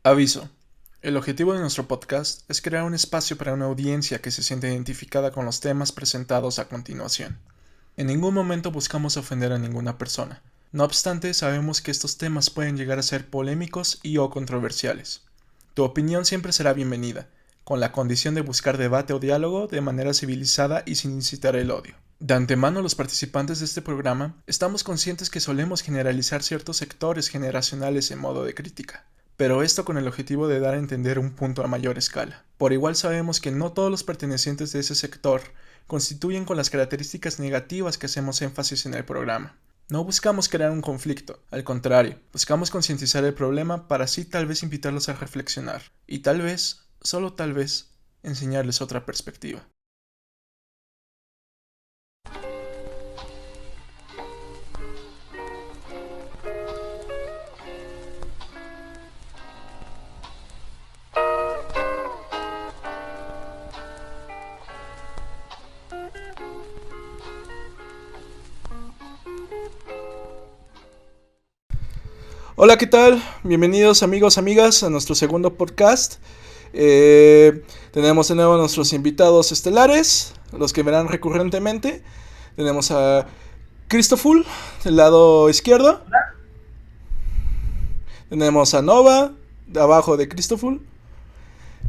Aviso. El objetivo de nuestro podcast es crear un espacio para una audiencia que se siente identificada con los temas presentados a continuación. En ningún momento buscamos ofender a ninguna persona. No obstante, sabemos que estos temas pueden llegar a ser polémicos y o controversiales. Tu opinión siempre será bienvenida, con la condición de buscar debate o diálogo de manera civilizada y sin incitar el odio. De antemano, los participantes de este programa estamos conscientes que solemos generalizar ciertos sectores generacionales en modo de crítica, pero esto con el objetivo de dar a entender un punto a mayor escala. Por igual sabemos que no todos los pertenecientes de ese sector constituyen con las características negativas que hacemos énfasis en el programa. No buscamos crear un conflicto, al contrario, buscamos concientizar el problema para así tal vez invitarlos a reflexionar, y tal vez, solo tal vez, enseñarles otra perspectiva. Hola, ¿qué tal? Bienvenidos amigos, amigas a nuestro segundo podcast. Tenemos de nuevo a nuestros invitados estelares, los que verán recurrentemente. Tenemos a Christoful del lado izquierdo. Tenemos a Nova de abajo de Christoful.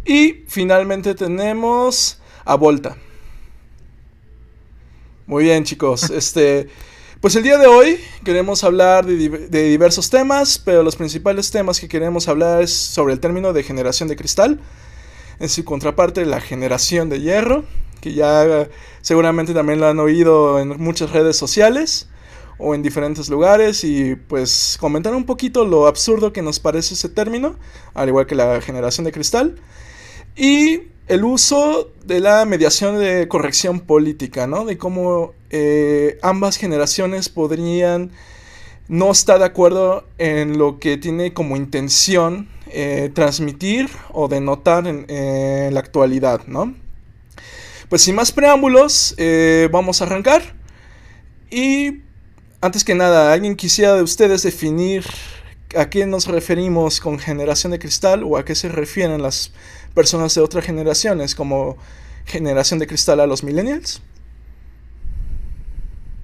Y finalmente tenemos a Volta. Muy bien, chicos. Pues el día de hoy queremos hablar de diversos temas, pero los principales temas que queremos hablar es sobre el término de generación de cristal, en su contraparte la generación de hierro, que ya seguramente también lo han oído en muchas redes sociales o en diferentes lugares, y pues comentar un poquito lo absurdo que nos parece ese término, al igual que la generación de cristal, y el uso de la mediación de corrección política, ¿no? De cómo ambas generaciones podrían no estar de acuerdo en lo que tiene como intención transmitir o denotar en la actualidad, ¿no? Pues sin más preámbulos, vamos a arrancar. Y antes que nada, ¿alguien quisiera de ustedes definir a qué nos referimos con generación de cristal o a qué se refieren las personas de otras generaciones como generación de cristal a los millennials?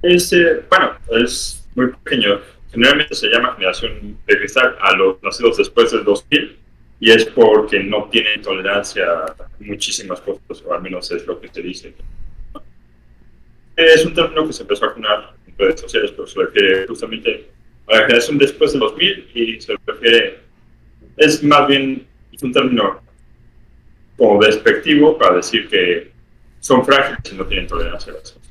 Bueno, es muy pequeño. Generalmente se llama generación de cristal a los nacidos después del 2000 y es porque no tienen tolerancia a muchísimas cosas, o al menos es lo que se dice. Es un término que se empezó a acuñar en redes sociales, pero se refiere justamente a la generación después del 2000 y se refiere, es más bien es un término como despectivo para decir que son frágiles y no tienen tolerancia a las cosas.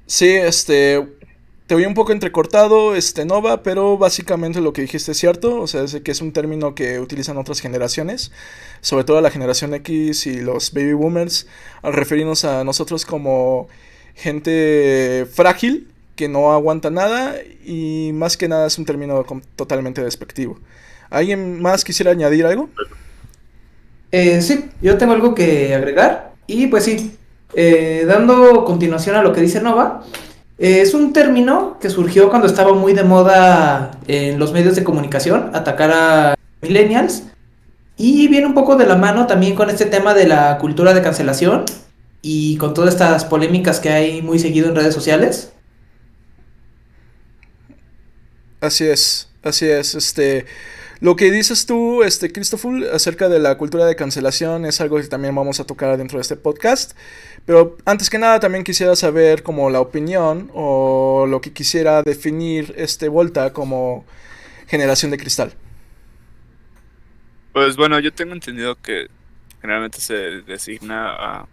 Sí, te oí un poco entrecortado, Nova, pero básicamente lo que dijiste es cierto, o sea, es que es un término que utilizan otras generaciones, sobre todo la generación X y los baby boomers, al referirnos a nosotros como gente frágil, que no aguanta nada, y más que nada es un término totalmente despectivo. ¿Alguien más quisiera añadir algo? Sí, yo tengo algo que agregar. Y pues sí, dando continuación a lo que dice Nova, es un término que surgió cuando estaba muy de moda en los medios de comunicación, atacar a millennials. Y viene un poco de la mano también con este tema de la cultura de cancelación y con todas estas polémicas que hay muy seguido en redes sociales. Así es, así es. Lo que dices tú, Christopher, acerca de la cultura de cancelación es algo que también vamos a tocar dentro de este podcast. Pero antes que nada también quisiera saber como la opinión o lo que quisiera definir Volta como generación de cristal. Pues bueno, yo tengo entendido que generalmente se designa a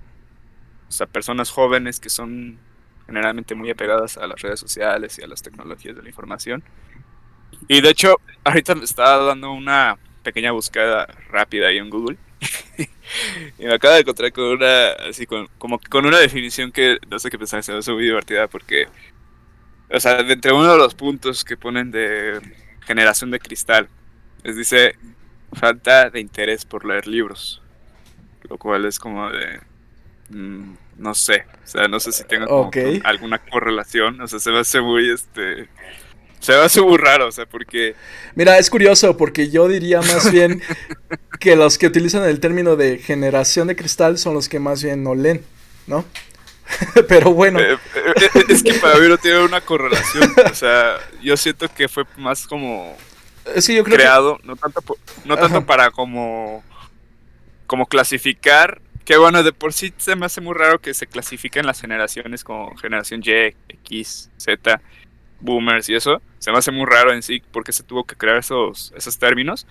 personas jóvenes que son generalmente muy apegadas a las redes sociales y a las tecnologías de la información. Y de hecho, ahorita me estaba dando una pequeña búsqueda rápida ahí en Google y me acabo de encontrar con una, así como que con una definición que no sé qué pensar, se me hace muy divertida porque, o sea, de entre uno de los puntos que ponen de generación de cristal, les dice falta de interés por leer libros. Lo cual es como de, no sé, o sea, no sé si tenga como Ok. que alguna correlación, o sea, se me hace muy, Se me hace muy raro, o sea, porque... Mira, es curioso porque yo diría más bien que los que utilizan el término de generación de cristal son los que más bien no leen, ¿no? Pero bueno. Es que para mí no tiene una correlación. O sea, yo siento que fue más como Es que yo creo creado, no tanto, no tanto Ajá. para como clasificar. Que bueno, de por sí se me hace muy raro que se clasifiquen las generaciones como generación Y, X, Z, boomers y eso. Se me hace muy raro en sí porque se tuvo que crear esos términos.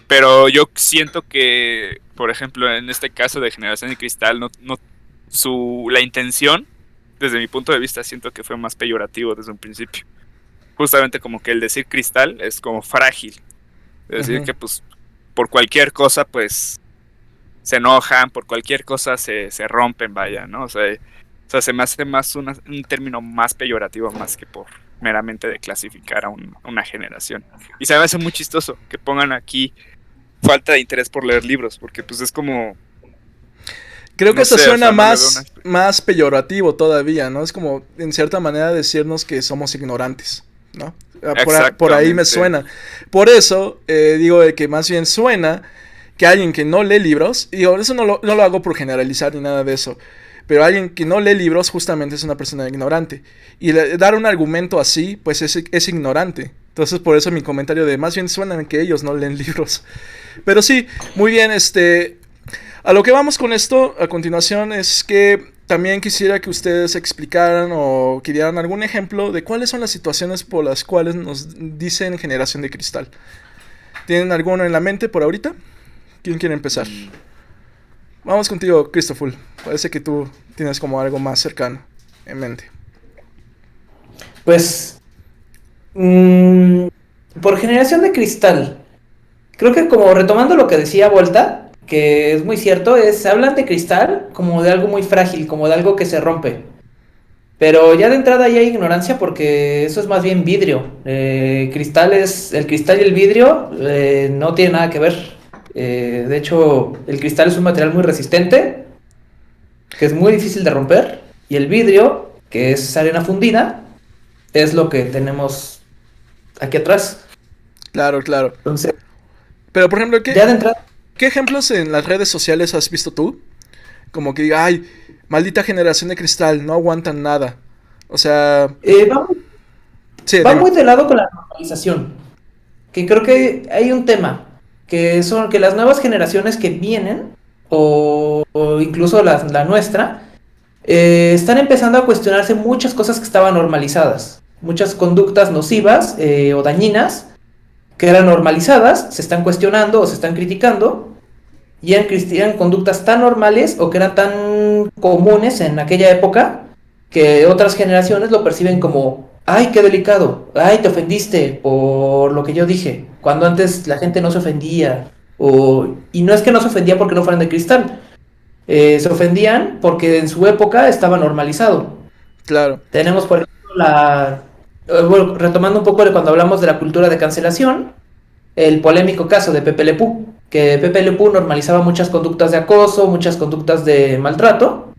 Pero yo siento que, por ejemplo, en este caso de generación de cristal, la intención, desde mi punto de vista, siento que fue más peyorativo desde un principio. Justamente como que el decir cristal es como frágil. Es decir, Ujú. que pues por cualquier cosa, pues se enojan, por cualquier cosa se rompen, vaya, ¿no? O sea, se me hace más un término más peyorativo más que por meramente de clasificar a una generación. Y se me hace muy chistoso que pongan aquí falta de interés por leer libros, porque pues es como, Creo que no eso sé, o suena sea, no le veo una... más peyorativo todavía, ¿no? Es como, en cierta manera, decirnos que somos ignorantes, ¿no? Por ahí me Exactamente. suena. Por eso digo de que más bien suena que alguien que no lee libros, y eso no lo hago por generalizar ni nada de eso, pero alguien que no lee libros justamente es una persona ignorante. Y dar un argumento así, pues es ignorante. Entonces por eso mi comentario de más bien suenan que ellos no leen libros. Pero sí, muy bien, a lo que vamos con esto a continuación es que también quisiera que ustedes explicaran o que dieran algún ejemplo de cuáles son las situaciones por las cuales nos dicen generación de cristal. ¿Tienen alguno en la mente por ahorita? ¿Quién quiere empezar? Mm, Vamos contigo, Christopher. Parece que tú tienes como algo más cercano en mente. Pues, mm, por generación de cristal, creo que como retomando lo que decía Volta, que es muy cierto, hablan de cristal como de algo muy frágil, como de algo que se rompe. Pero ya de entrada ya hay ignorancia porque eso es más bien vidrio. El cristal y el vidrio no tienen nada que ver. De hecho, el cristal es un material muy resistente, que es muy difícil de romper, y el vidrio, que es arena fundida, es lo que tenemos aquí atrás. Claro, claro. Entonces, Pero por ejemplo, ya de entrada, ¿qué ejemplos en las redes sociales has visto tú? Como que diga, ay, maldita generación de cristal, no aguantan nada. O sea, va, sí, va dime. muy de lado con la normalización, que creo que hay un tema, que son que las nuevas generaciones que vienen, o incluso la nuestra, están empezando a cuestionarse muchas cosas que estaban normalizadas, muchas conductas nocivas o dañinas que eran normalizadas, se están cuestionando o se están criticando, y eran conductas tan normales o que eran tan comunes en aquella época que otras generaciones lo perciben como, ay, qué delicado, ay, te ofendiste por lo que yo dije, cuando antes la gente no se ofendía, y no es que no se ofendía porque no fueran de cristal, se ofendían porque en su época estaba normalizado. Claro. Tenemos, por ejemplo, bueno, retomando un poco de cuando hablamos de la cultura de cancelación, el polémico caso de Pepe Le Pew, que Pepe Le Pew normalizaba muchas conductas de acoso, muchas conductas de maltrato,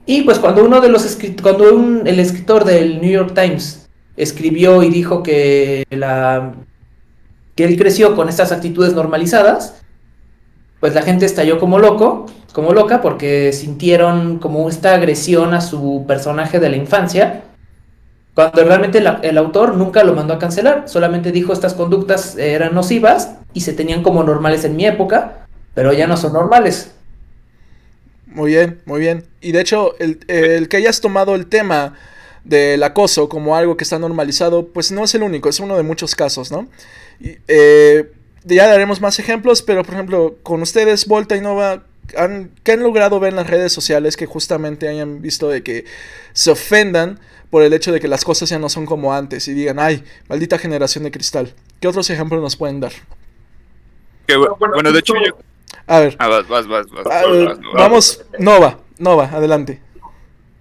y pues cuando el escritor del New York Times escribió y dijo que él creció con estas actitudes normalizadas, pues la gente estalló como loca, porque sintieron como esta agresión a su personaje de la infancia, cuando realmente el autor nunca lo mandó a cancelar, solamente dijo estas conductas eran nocivas y se tenían como normales en mi época, pero ya no son normales. Muy bien, muy bien. Y de hecho, el que hayas tomado el tema del acoso como algo que está normalizado, pues no es el único, es uno de muchos casos, ¿no? Y, ya daremos más ejemplos, pero por ejemplo, con ustedes, Volta y Nova, ¿qué han logrado ver en las redes sociales que justamente hayan visto de que se ofendan por el hecho de que las cosas ya no son como antes y digan, ay, maldita generación de cristal? ¿Qué otros ejemplos nos pueden dar? Bueno, Bueno, de hecho yo... A ver, Ah, vas, no. vamos, Nova, adelante.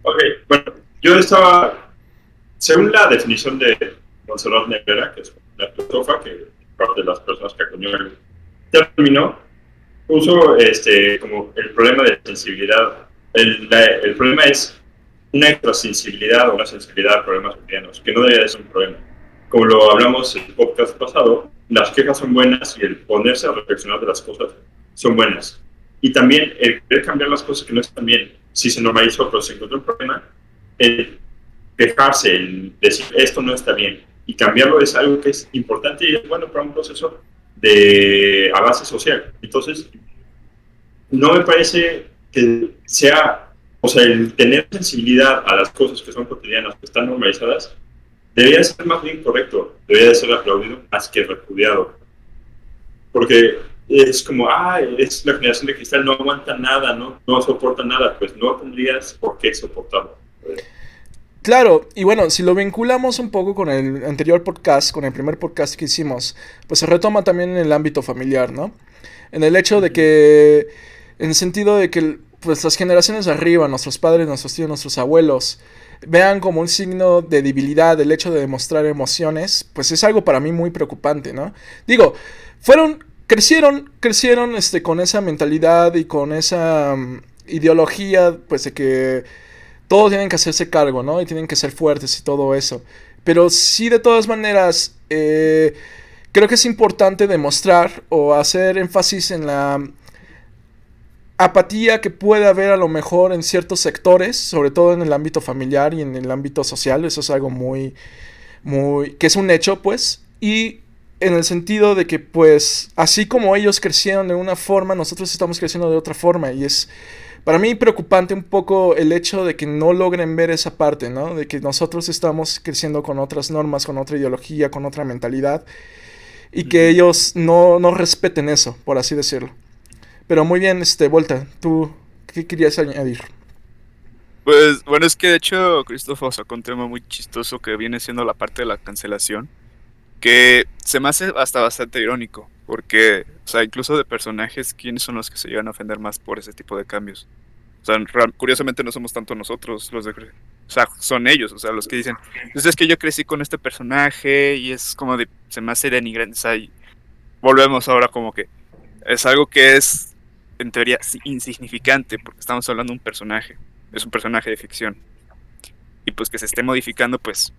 Ok, bueno, yo estaba, según la definición de Montserrat Negrera, que es la filósofa, que parte de las personas que acuñó el término, puso como el problema de sensibilidad. El problema es una extrasensibilidad o una sensibilidad a problemas cotidianos, que no debería ser un problema. como lo hablamos en el podcast pasado, las quejas son buenas y el ponerse a reflexionar de las cosas son buenas. Y también el querer cambiar las cosas que no están bien. Si se normalizó, pero se encontró un problema, el quejarse, el decir esto no está bien y cambiarlo es algo que es importante y es bueno para un proceso de avance social. Entonces, no me parece que sea, o sea, el tener sensibilidad a las cosas que son cotidianas, que están normalizadas, debería ser más bien correcto, debería ser aplaudido más que repudiado. Porque es como, es la generación de cristal, no aguanta nada, no soporta nada, pues no tendrías por qué soportarlo. Claro, y bueno, si lo vinculamos un poco con el anterior podcast, con el primer podcast que hicimos, pues se retoma también en el ámbito familiar, ¿no? En el hecho de que, en el sentido de que pues las generaciones de arriba, nuestros padres, nuestros tíos, nuestros abuelos, vean como un signo de debilidad el hecho de demostrar emociones, pues es algo para mí muy preocupante, ¿no? Digo, crecieron con esa mentalidad y con esa ideología, pues de que todos tienen que hacerse cargo, ¿no? Y tienen que ser fuertes y todo eso. Pero sí, de todas maneras, creo que es importante demostrar o hacer énfasis en la apatía que puede haber a lo mejor en ciertos sectores, sobre todo en el ámbito familiar y en el ámbito social. Eso es algo que es un hecho, pues. Y en el sentido de que, pues, así como ellos crecieron de una forma, nosotros estamos creciendo de otra forma. Y es, para mí, preocupante un poco el hecho de que no logren ver esa parte, ¿no? De que nosotros estamos creciendo con otras normas, con otra ideología, con otra mentalidad. Y que ellos no respeten eso, por así decirlo. Pero muy bien, Volta, ¿tú qué querías añadir? Pues bueno, es que de hecho Christopher sacó un tema muy chistoso que viene siendo la parte de la cancelación, que se me hace hasta bastante irónico, porque, o sea, incluso de personajes, ¿quiénes son los que se llegan a ofender más por ese tipo de cambios? O sea, curiosamente no somos tanto nosotros o sea, son ellos, o sea, los que dicen, pues es que yo crecí con este personaje y es como de, se me hace denigrante, o sea, y volvemos ahora como que es algo que es, en teoría, insignificante, porque estamos hablando de un personaje, es un personaje de ficción, y pues que se esté modificando, pues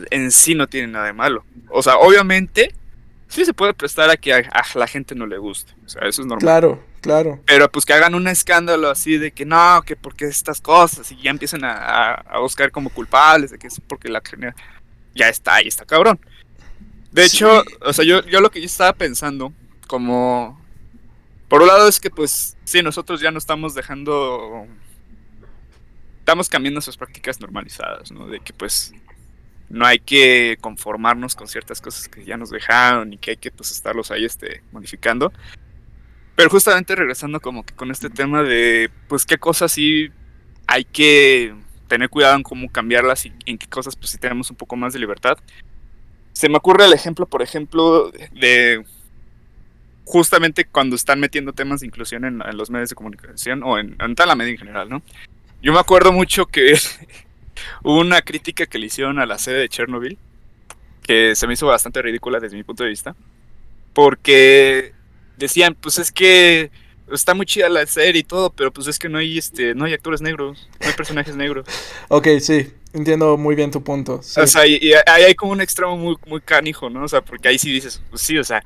en sí no tiene nada de malo. O sea, obviamente, sí se puede prestar a que a la gente no le guste, o sea, eso es normal. Claro. Pero pues que hagan un escándalo así de que no, que porque estas cosas, y ya empiezan a buscar como culpables, de que es porque la genera, ya está, ahí está cabrón. De hecho, o sea, yo lo que yo estaba pensando, como, por un lado es que pues, sí, nosotros ya no estamos estamos cambiando nuestras prácticas normalizadas, ¿no? De que pues, no hay que conformarnos con ciertas cosas que ya nos dejaron y que hay que pues estarlos ahí modificando. Pero justamente regresando como que con este tema de pues qué cosas sí hay que tener cuidado en cómo cambiarlas y en qué cosas pues sí tenemos un poco más de libertad. Se me ocurre el ejemplo, por ejemplo, de justamente cuando están metiendo temas de inclusión en los medios de comunicación o en toda la media en general, ¿no? Yo me acuerdo mucho que hubo una crítica que le hicieron a la serie de Chernobyl, que se me hizo bastante ridícula desde mi punto de vista, porque decían, pues es que está muy chida la serie y todo, pero pues es que no hay actores negros, no hay personajes negros. Ok, sí, entiendo muy bien tu punto. Sí. O sea, y ahí hay como un extremo muy, muy canijo, ¿no? O sea, porque ahí sí dices, pues sí, o sea,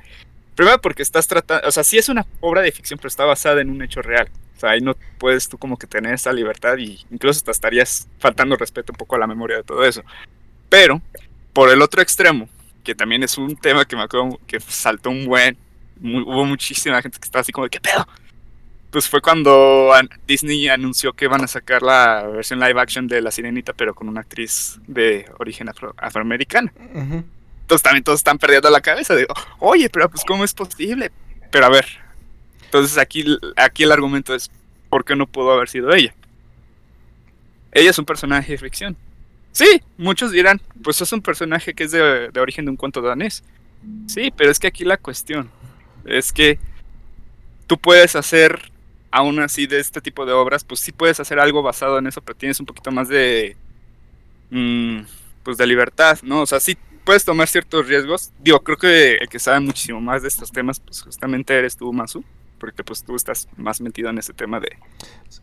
primero porque estás tratando, o sea, sí es una obra de ficción, pero está basada en un hecho real. O sea, ahí no puedes tú como que tener esa libertad y incluso hasta estarías faltando respeto un poco a la memoria de todo eso. Pero, por el otro extremo, que también es un tema que me acuerdo que saltó hubo muchísima gente que estaba así como de, ¿qué pedo? Pues fue cuando Disney anunció que van a sacar la versión live action de La Sirenita, pero con una actriz de origen afroamericana. Uh-huh. Entonces también todos están perdiendo la cabeza de, oye, pero pues ¿cómo es posible? Pero a ver, entonces aquí el argumento es, ¿por qué no pudo haber sido ella? Ella es un personaje de ficción. Sí, muchos dirán, pues es un personaje que es de origen de un cuento danés. Sí, pero es que aquí la cuestión es que tú puedes hacer, aún así de este tipo de obras, pues sí puedes hacer algo basado en eso, pero tienes un poquito más de, pues de libertad, ¿no? O sea, sí puedes tomar ciertos riesgos. Digo, creo que el que sabe muchísimo más de estos temas, pues justamente eres tú, Masu, porque pues tú estás más metido en ese tema de...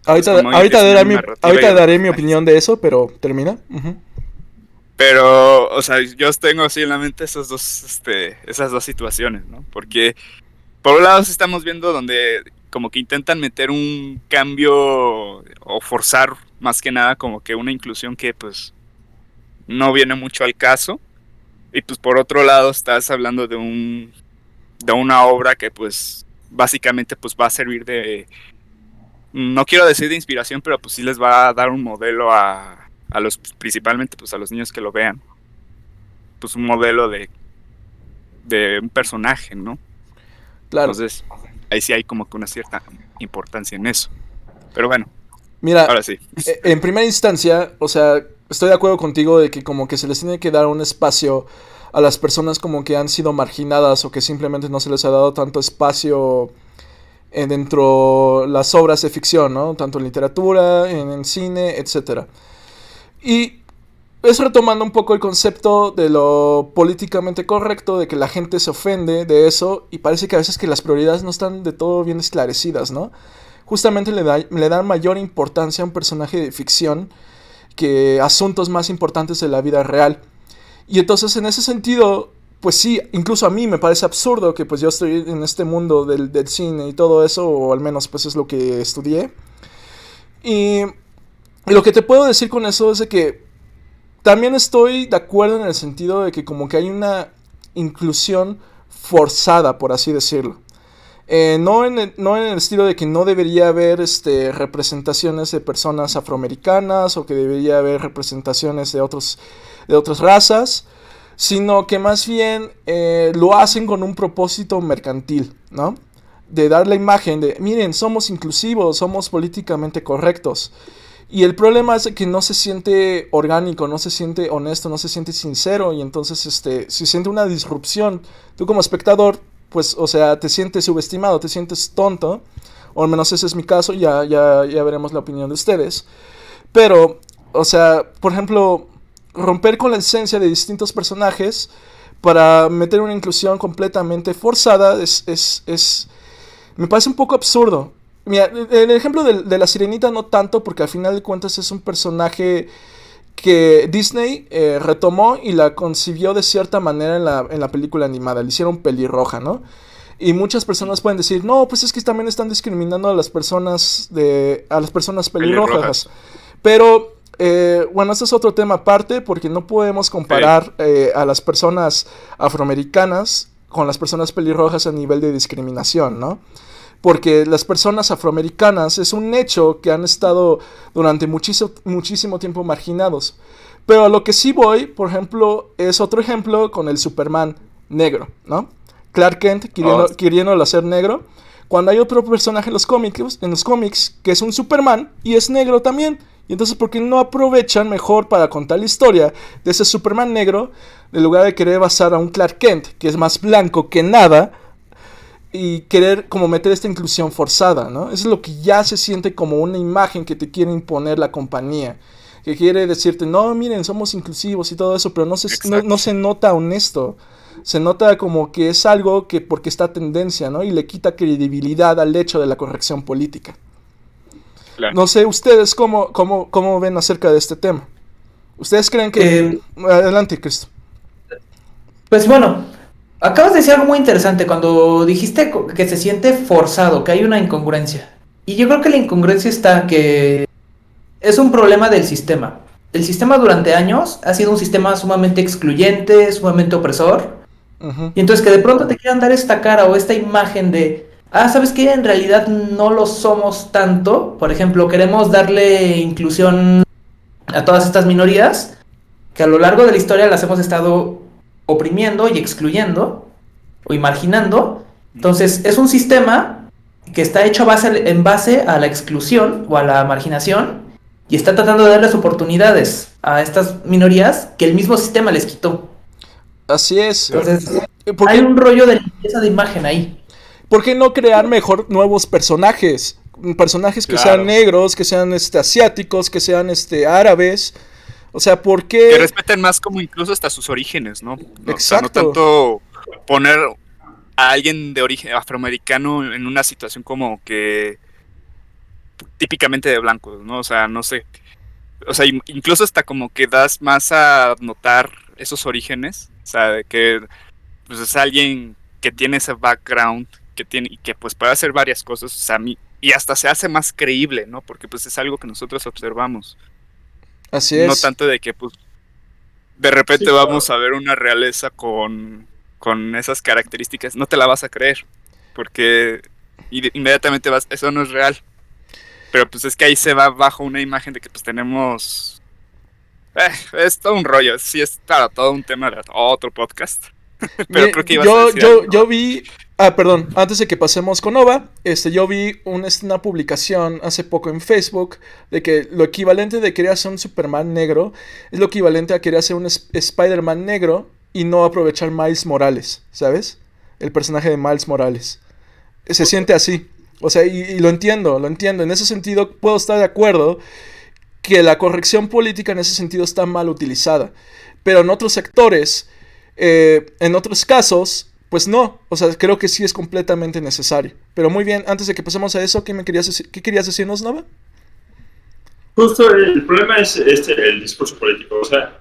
Ahorita daré mi opinión de eso, pero termina. Uh-huh. Pero, o sea, yo tengo así en la mente esas dos situaciones, ¿no? Porque por un lado sí estamos viendo donde como que intentan meter un cambio o forzar más que nada como que una inclusión que pues no viene mucho al caso. Y pues por otro lado estás hablando de una obra que pues básicamente pues va a servir de, no quiero decir de inspiración, pero pues sí les va a dar un modelo a los, principalmente pues a los niños que lo vean. Pues un modelo de un personaje, ¿no? Claro. Entonces, ahí sí hay como que una cierta importancia en eso. Pero bueno, Mira, ahora sí. en primera instancia, o sea, estoy de acuerdo contigo de que como que se les tiene que dar un espacio a las personas como que han sido marginadas o que simplemente no se les ha dado tanto espacio dentro las obras de ficción, ¿no? Tanto en literatura, en cine, etcétera. Y es retomando un poco el concepto de lo políticamente correcto, de que la gente se ofende de eso y parece que a veces que las prioridades no están de todo bien esclarecidas, ¿no? Justamente le dan mayor importancia a un personaje de ficción que asuntos más importantes de la vida real. Y entonces en ese sentido, pues sí, incluso a mí me parece absurdo que pues yo estoy en este mundo del cine y todo eso, o al menos pues es lo que estudié. Y lo que te puedo decir con eso es de que también estoy de acuerdo en el sentido de que como que hay una inclusión forzada, por así decirlo. No en el estilo de que no debería haber representaciones de personas afroamericanas o que debería haber representaciones de otras razas, sino que más bien lo hacen con un propósito mercantil, ¿no? De dar la imagen de, miren, somos inclusivos, somos políticamente correctos. Y el problema es que no se siente orgánico, no se siente honesto, no se siente sincero y entonces se siente una disrupción. Tú como espectador, pues, o sea, te sientes subestimado, te sientes tonto, o al menos ese es mi caso, ya veremos la opinión de ustedes. Pero, o sea, por ejemplo, romper con la esencia de distintos personajes para meter una inclusión completamente forzada me parece un poco absurdo. Mira, el ejemplo de la Sirenita no tanto, porque al final de cuentas es un personaje que Disney retomó y la concibió de cierta manera en la película animada. Le hicieron pelirroja, ¿no? Y muchas personas pueden decir, no, pues es que también están discriminando a las personas pelirrojas. Pero, bueno, este es otro tema aparte, porque no podemos comparar a las personas afroamericanas con las personas pelirrojas a nivel de discriminación, ¿no? Porque las personas afroamericanas es un hecho que han estado durante muchísimo tiempo marginados. Pero a lo que sí voy, por ejemplo, es otro ejemplo con el Superman negro, ¿no? Clark Kent queriéndolo hacer negro, cuando hay otro personaje en los cómics que es un Superman y es negro también. Y entonces, ¿por qué no aprovechan mejor para contar la historia de ese Superman negro en lugar de querer basar a un Clark Kent que es más blanco que nada? Y querer como meter esta inclusión forzada, ¿no? Eso es lo que ya se siente como una imagen que te quiere imponer la compañía. Que quiere decirte, no, miren, somos inclusivos y todo eso, pero no se nota honesto. Se nota como que es algo que porque está tendencia, ¿no? Y le quita credibilidad al hecho de la corrección política. Claro. No sé, ¿ustedes cómo ven acerca de este tema? ¿Ustedes creen que...? Adelante, Cristo. Pues bueno... Acabas de decir algo muy interesante cuando dijiste que se siente forzado, que hay una incongruencia. Y yo creo que la incongruencia está que es un problema del sistema. El sistema durante años ha sido un sistema sumamente excluyente, sumamente opresor. Uh-huh. Y entonces que de pronto te quieran dar esta cara o esta imagen de, ¿sabes qué? En realidad no lo somos tanto. Por ejemplo, queremos darle inclusión a todas estas minorías que a lo largo de la historia las hemos estado oprimiendo y excluyendo o marginando. Entonces es un sistema que está hecho en base a la exclusión o a la marginación y está tratando de darles oportunidades a estas minorías que el mismo sistema les quitó. Así es. Entonces hay un rollo de limpieza de imagen ahí. ¿Por qué no crear mejor nuevos personajes? Personajes que sean negros, que sean asiáticos, que sean árabes. O sea, ¿por qué? Que respeten más como incluso hasta sus orígenes, ¿no? Exacto. O sea, no tanto poner a alguien de origen afroamericano en una situación como que típicamente de blancos, ¿no? O sea, no sé. o sea, incluso hasta como que das más a notar esos orígenes, o sea, de que pues es alguien que tiene ese background, que tiene, y que pues puede hacer varias cosas, o sea, y hasta se hace más creíble, ¿no? Porque pues es algo que nosotros observamos. Así No es. tanto de que pues de repente Sí, claro. vamos a ver una realeza con esas características, no te la vas a creer, porque inmediatamente vas, eso no es real. Pero pues es que ahí se va bajo una imagen de que pues tenemos... es todo un rollo, sí es para todo un tema de otro podcast. Pero creo que ibas a decir algo, Yo ¿no? vi, perdón, antes de que pasemos con Nova, yo vi una publicación hace poco en Facebook de que lo equivalente de querer hacer un Superman negro es lo equivalente a querer hacer un Spider-Man negro y no aprovechar Miles Morales, ¿sabes? El personaje de Miles Morales. Se siente así. O sea, y lo entiendo, lo entiendo. En ese sentido puedo estar de acuerdo que la corrección política en ese sentido está mal utilizada. Pero en otros sectores, en otros casos, pues no. O sea, creo que sí es completamente necesario. Pero muy bien, antes de que pasemos a eso, ¿qué querías decirnos, Nova? Justo el problema es el discurso político. O sea,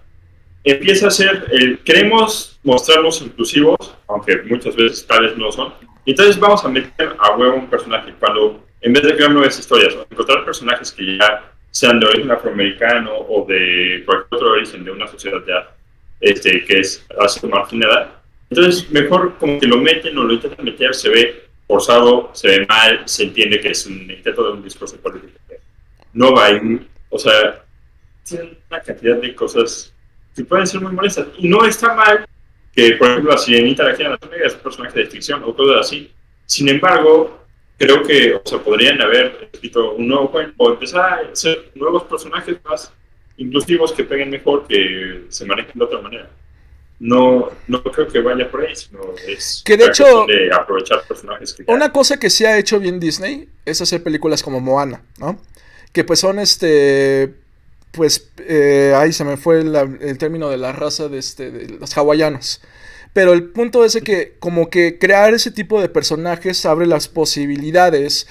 empieza a ser, queremos mostrarnos inclusivos, aunque muchas veces tal vez no son. Entonces vamos a meter a huevo un personaje cuando, en vez de crear nuevas historias, o encontrar personajes que ya sean de origen afroamericano o de cualquier otro origen de una sociedad ya que es así marginada. Entonces, mejor como que lo meten o lo intentan meter, se ve forzado, se ve mal, se entiende que es un intento de un discurso político. No va ahí, o sea, tienen una cantidad de cosas que pueden ser muy molestas. Y no está mal que, por ejemplo, la sirenita de aquí en la Negra es un personaje de ficción o cosas así. Sin embargo, creo que, o sea, podrían haber escrito un nuevo cuento o empezar a hacer nuevos personajes más inclusivos que peguen mejor, que se manejen de otra manera. No, no creo que vaya por ahí, sino es Que de la cuestión hecho, de aprovechar personajes que ya... una cosa que sí ha hecho bien Disney es hacer películas como Moana, ¿no? Que pues son pues ahí se me fue el término de la raza de los hawaianos. Pero el punto es de que como que crear ese tipo de personajes abre las posibilidades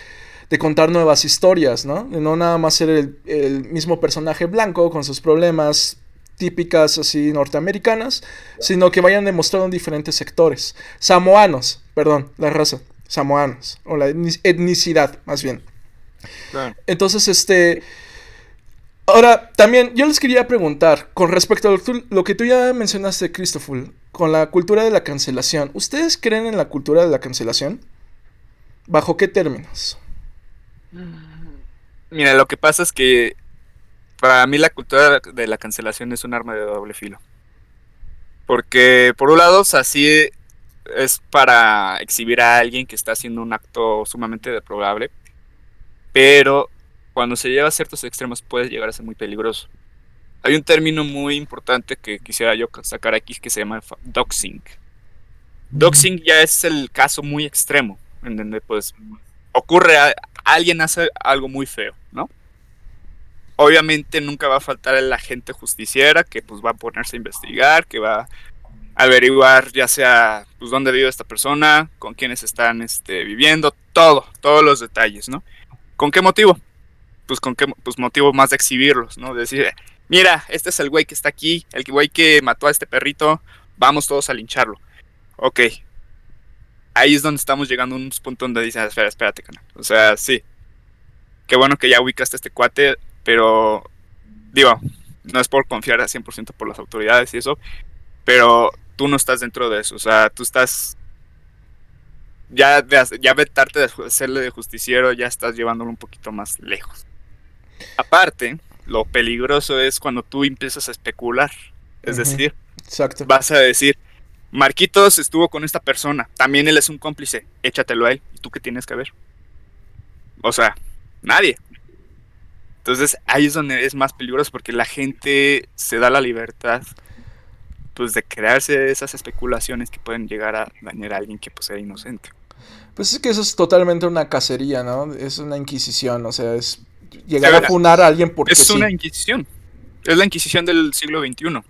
de contar nuevas historias, ¿no? De no nada más ser el mismo personaje blanco con sus problemas típicas así norteamericanas, sino que vayan demostrando en diferentes sectores. Samoanos, perdón, la raza, samoanos, o la etnicidad, más bien. Claro. Entonces, ahora, también yo les quería preguntar, con respecto a lo que tú ya mencionaste, Christopher, con la cultura de la cancelación, ¿ustedes creen en la cultura de la cancelación? ¿Bajo qué términos? Mira, lo que pasa es que para mí la cultura de la cancelación es un arma de doble filo. Porque por un lado, o sea, sí es para exhibir a alguien que está haciendo un acto sumamente deplorable, pero cuando se lleva a ciertos extremos puede llegar a ser muy peligroso. Hay un término muy importante que quisiera yo sacar aquí que se llama doxing. Doxing ya es el caso muy extremo, en donde pues ocurre, alguien hace algo muy feo, ¿no? Obviamente nunca va a faltar el agente justiciera que pues va a ponerse a investigar, que va a averiguar ya sea pues dónde vive esta persona, con quiénes están viviendo, todos los detalles, ¿no? ¿Con qué motivo? Pues con qué pues motivo más de exhibirlos, ¿no? De decir, mira, este es el güey que está aquí, el güey que mató a este perrito, vamos todos a lincharlo. Ok, ahí es donde estamos llegando a un punto donde dicen, espérate, canal. O sea, sí, qué bueno que ya ubicaste a este cuate, pero digo, no es por confiar al 100% por las autoridades y eso, pero tú no estás dentro de eso, o sea, tú estás ya vetarte de serle de justiciero, ya estás llevándolo un poquito más lejos. Aparte, lo peligroso es cuando tú empiezas a especular, es decir, Exacto. vas a decir, Marquitos estuvo con esta persona, también él es un cómplice, échatelo a él, ¿y tú qué tienes que ver? O sea, nadie. Entonces ahí es donde es más peligroso porque la gente se da la libertad pues de crearse esas especulaciones que pueden llegar a dañar a alguien que pues sea inocente. Pues es que eso es totalmente una cacería, ¿no? Es una inquisición, o sea, es llegar De a veras, funar a alguien porque es una sí. inquisición, es la inquisición del siglo XXI.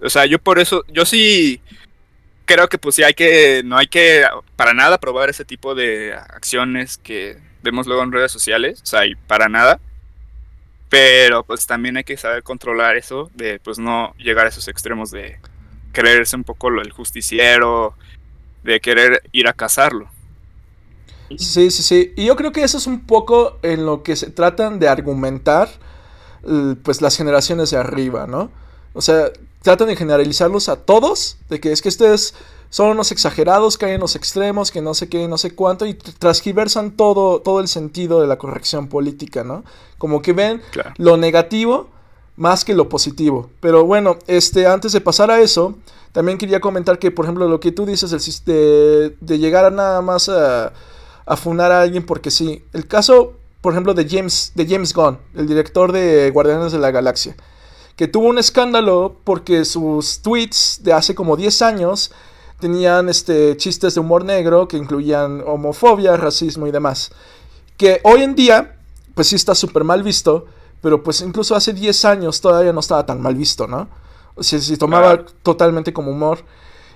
O sea, yo por eso, yo sí creo que pues sí no hay que para nada probar ese tipo de acciones que vemos luego en redes sociales, o sea, y para nada. pero pues también hay que saber controlar eso, de pues no llegar a esos extremos de creerse un poco el justiciero, de querer ir a cazarlo. Sí, sí, sí. Y yo creo que eso es un poco en lo que se tratan de argumentar, pues las generaciones de arriba, ¿no? O sea, tratan de generalizarlos a todos, de que es que ustedes son unos exagerados, caen en los extremos, que no sé qué, no sé cuánto, y transgiversan todo el sentido de la corrección política, ¿no? Como que ven Claro. lo negativo más que lo positivo. Pero bueno, antes de pasar a eso, también quería comentar que, por ejemplo, lo que tú dices de llegar a nada más a funar a alguien porque sí. El caso, por ejemplo, de James Gunn, el director de Guardianes de la Galaxia, que tuvo un escándalo porque sus tweets de hace como 10 años tenían chistes de humor negro que incluían homofobia, racismo y demás. Que hoy en día, pues sí está súper mal visto, pero pues incluso hace 10 años todavía no estaba tan mal visto, ¿no? O sea, se tomaba totalmente como humor.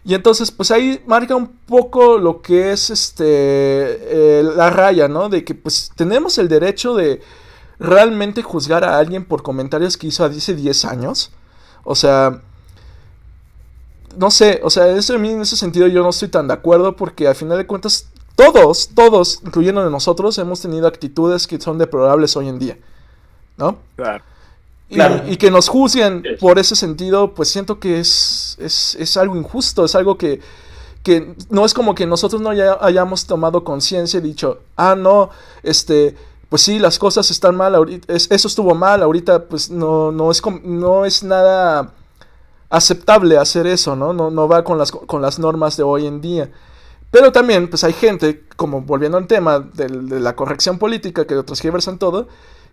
Y entonces, pues ahí marca un poco lo que es la raya, ¿no? De que pues tenemos el derecho de realmente juzgar a alguien por comentarios que hizo hace 10 años. O sea, no sé, o sea, a mí en ese sentido yo no estoy tan de acuerdo porque al final de cuentas todos, incluyendo nosotros, hemos tenido actitudes que son deplorables hoy en día, ¿no? Claro. Claro. Y que nos juzguen por ese sentido, pues siento que es algo injusto, es algo que no es como que nosotros no hayamos tomado conciencia y dicho, no, pues sí, las cosas están mal, ahorita, eso estuvo mal, ahorita pues no es nada aceptable hacer eso, ¿no? No va con las normas de hoy en día. Pero también, pues hay gente, como volviendo al tema de la corrección política, que transgiversan todo,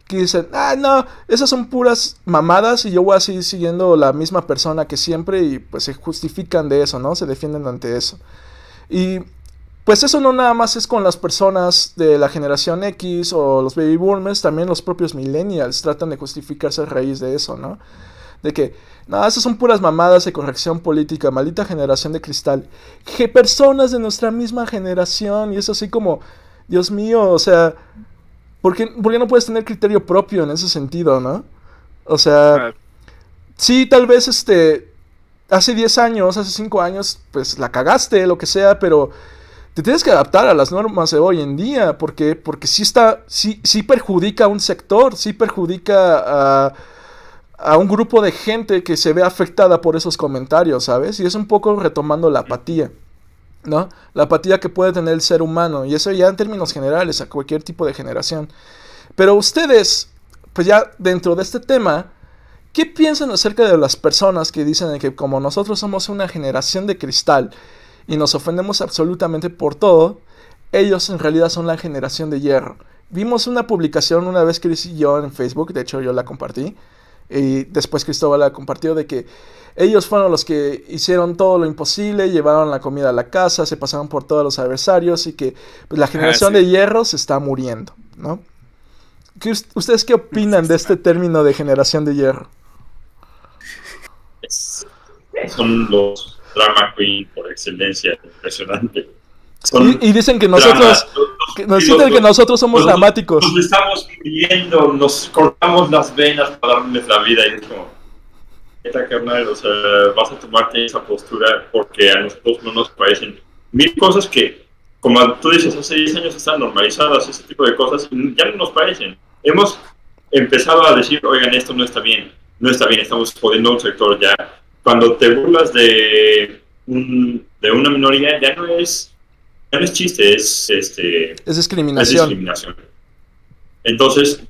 que dicen, no, esas son puras mamadas y yo voy a seguir siguiendo la misma persona que siempre, y pues se justifican de eso, ¿no? Se defienden ante eso. Y pues eso no nada más es con las personas de la generación X o los baby boomers, también los propios millennials tratan de justificarse a raíz de eso, ¿no? De que, no, esas son puras mamadas de corrección política, maldita generación de cristal. Que personas de nuestra misma generación, y es así como, Dios mío, o sea, ¿por qué no puedes tener criterio propio en ese sentido, no? O sea, sí, tal vez hace 10 años, hace 5 años, pues la cagaste, lo que sea, pero te tienes que adaptar a las normas de hoy en día, porque sí perjudica a un sector, sí perjudica a un grupo de gente que se ve afectada por esos comentarios, ¿sabes? Y es un poco retomando la apatía, ¿no? La apatía que puede tener el ser humano, y eso ya en términos generales a cualquier tipo de generación. Pero ustedes, pues ya dentro de este tema, ¿qué piensan acerca de las personas que dicen que como nosotros somos una generación de cristal y nos ofendemos absolutamente por todo, ellos en realidad son la generación de hierro? Vimos una publicación una vez Chris y yo en Facebook, de hecho yo la compartí, y después Cristóbal la compartió, de que ellos fueron los que hicieron todo lo imposible, llevaron la comida a la casa, se pasaron por todos los adversarios, y que pues, la generación de hierro se está muriendo, ¿no? ¿Ustedes qué opinan de este término de generación de hierro? Son los drama queen por excelencia, impresionante. Y dicen que nosotros somos dramáticos. Nos estamos viviendo, nos cortamos las venas para darles la vida, y es como, carnal, o sea, vas a tomarte esa postura porque a nosotros no nos parecen mil cosas que, como tú dices, hace 10 años están normalizadas, ese tipo de cosas, ya no nos parecen. Hemos empezado a decir, oigan, esto no está bien, estamos jodiendo a un sector ya. Cuando te burlas de una minoría, ya no es chiste, es discriminación. Entonces,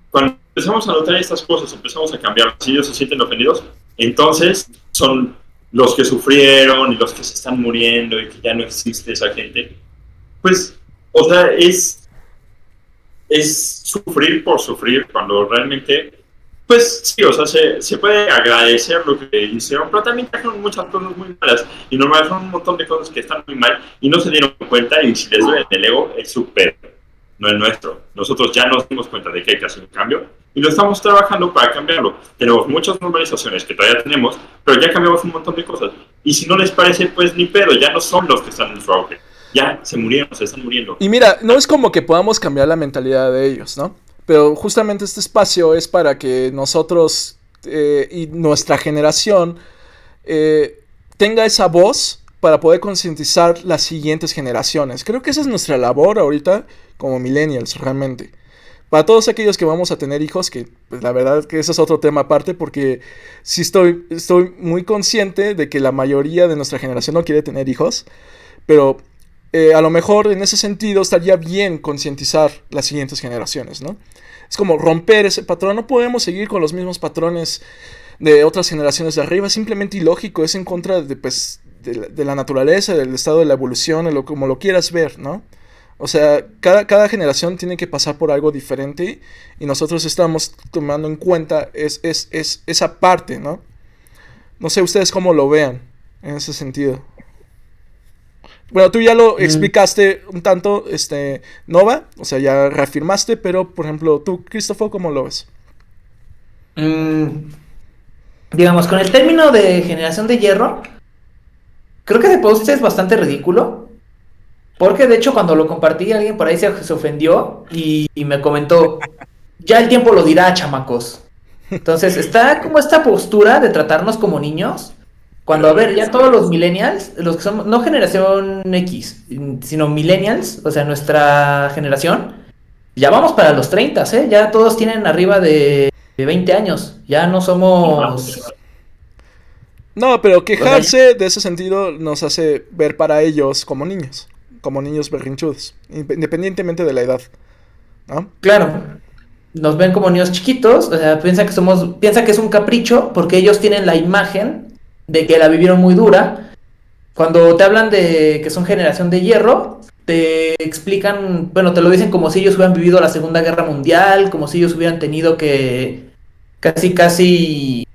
cuando empezamos a notar estas cosas, empezamos a cambiar, si ellos se sienten ofendidos, entonces son los que sufrieron y los que se están muriendo y que ya no existe esa gente. Pues, o sea, es sufrir por sufrir, cuando realmente, pues sí, o sea, se puede agradecer lo que hicieron, pero también trajeron muchas cosas muy malas y normalizaron un montón de cosas que están muy mal y no se dieron cuenta, y si les duele el ego, es su pedo, no el nuestro. Nosotros ya nos dimos cuenta de que hay que hacer un cambio y lo estamos trabajando para cambiarlo. Tenemos muchas normalizaciones que todavía tenemos, pero ya cambiamos un montón de cosas. Y si no les parece, pues ni pedo, ya no son los que están en su auge. Ya se están muriendo. Y mira, no es como que podamos cambiar la mentalidad de ellos, ¿no? Pero justamente este espacio es para que nosotros y nuestra generación tenga esa voz para poder concientizar las siguientes generaciones. Creo que esa es nuestra labor ahorita como millennials, realmente. Para todos aquellos que vamos a tener hijos, que pues, la verdad que ese es otro tema aparte, porque sí estoy muy consciente de que la mayoría de nuestra generación no quiere tener hijos, pero a lo mejor en ese sentido estaría bien concientizar las siguientes generaciones, ¿no? Es como romper ese patrón, no podemos seguir con los mismos patrones de otras generaciones de arriba, es simplemente ilógico, es en contra de la naturaleza, del estado de la evolución, como lo quieras ver, ¿no? O sea, cada generación tiene que pasar por algo diferente y nosotros estamos tomando en cuenta esa parte, ¿no? No sé ustedes cómo lo vean en ese sentido. Bueno, tú ya lo explicaste un tanto, Nova, o sea, ya reafirmaste, pero, por ejemplo, tú, Christopher, ¿cómo lo ves? Digamos, con el término de generación de hierro, creo que ese post es bastante ridículo. Porque de hecho cuando lo compartí alguien por ahí se ofendió y me comentó, ya el tiempo lo dirá, chamacos. Entonces está como esta postura de tratarnos como niños, cuando a ver, ya todos los millennials, los que somos, no generación X, sino millennials, o sea, nuestra generación, ya vamos para los 30, ¿eh? Ya todos tienen arriba de 20 años, ya no somos... No, pero quejarse de ese sentido nos hace ver para ellos como niños berrinchudos, independientemente de la edad, ¿no? Claro, nos ven como niños chiquitos, o sea, piensa que es un capricho, porque ellos tienen la imagen de que la vivieron muy dura. Cuando te hablan de que son generación de hierro, te explican, bueno, te lo dicen como si ellos hubieran vivido la Segunda Guerra Mundial, como si ellos hubieran tenido que casi,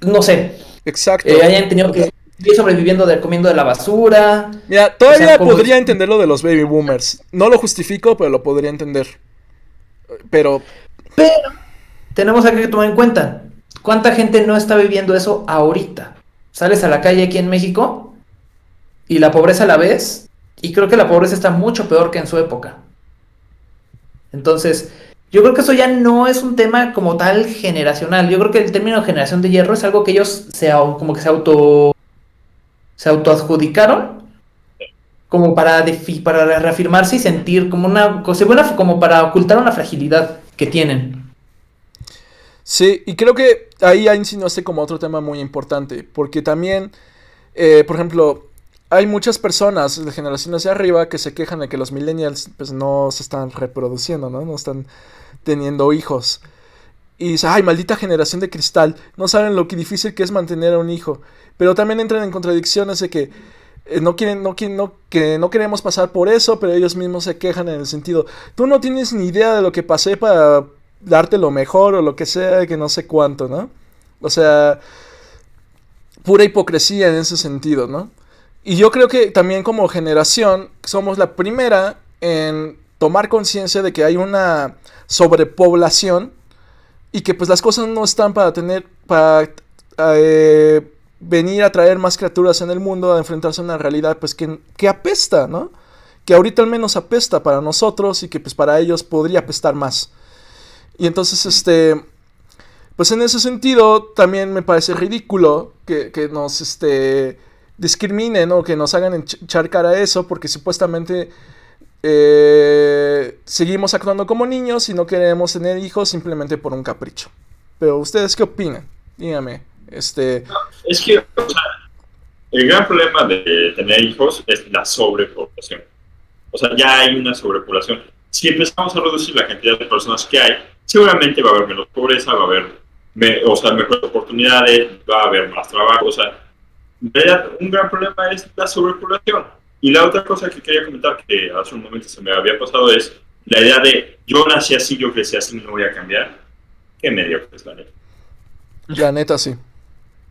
no sé, Exacto. hayan tenido que ir sobreviviendo comiendo de la basura. Mira, todavía o sea, podría entender lo de los baby boomers. No lo justifico, pero lo podría entender. Pero tenemos que tomar en cuenta, ¿cuánta gente no está viviendo eso ahorita? Sales a la calle aquí en México y la pobreza la ves, y creo que la pobreza está mucho peor que en su época. Entonces, yo creo que eso ya no es un tema como tal generacional. Yo creo que el término generación de hierro es algo que ellos como que se autoadjudicaron como para reafirmarse y sentir como para ocultar una fragilidad que tienen. sí, y creo que ahí ya insinuaste como otro tema muy importante, porque también, por ejemplo, hay muchas personas de generaciones de arriba que se quejan de que los millennials pues no se están reproduciendo, ¿no? No están teniendo hijos. Y dice, ay, maldita generación de cristal, no saben lo que difícil que es mantener a un hijo. Pero también entran en contradicciones de que que no queremos pasar por eso, pero ellos mismos se quejan en el sentido, tú no tienes ni idea de lo que pasé para darte lo mejor o lo que sea, que no sé cuánto, ¿no? O sea, pura hipocresía en ese sentido, ¿no? Y yo creo que también como generación somos la primera en tomar conciencia de que hay una sobrepoblación y que pues las cosas no están para venir a traer más criaturas en el mundo, a enfrentarse a una realidad pues que apesta, ¿no? Que ahorita al menos apesta para nosotros y que pues para ellos podría apestar más. Y entonces pues en ese sentido también me parece ridículo que nos discriminen o que nos hagan echar cara a eso, porque supuestamente seguimos actuando como niños y no queremos tener hijos simplemente por un capricho. Pero ustedes qué opinan, díganme. Es que, o sea, el gran problema de tener hijos es la sobrepoblación. O sea, ya hay una sobrepoblación. Si empezamos a reducir la cantidad de personas que hay, seguramente va a haber menos pobreza, va a haber mejores oportunidades, va a haber más trabajo. O sea, en realidad, un gran problema es la sobrepoblación. Y la otra cosa que quería comentar, que hace un momento se me había pasado, es la idea de yo nací así, yo crecí así, no voy a cambiar. Qué mediocre es la neta. La neta, sí.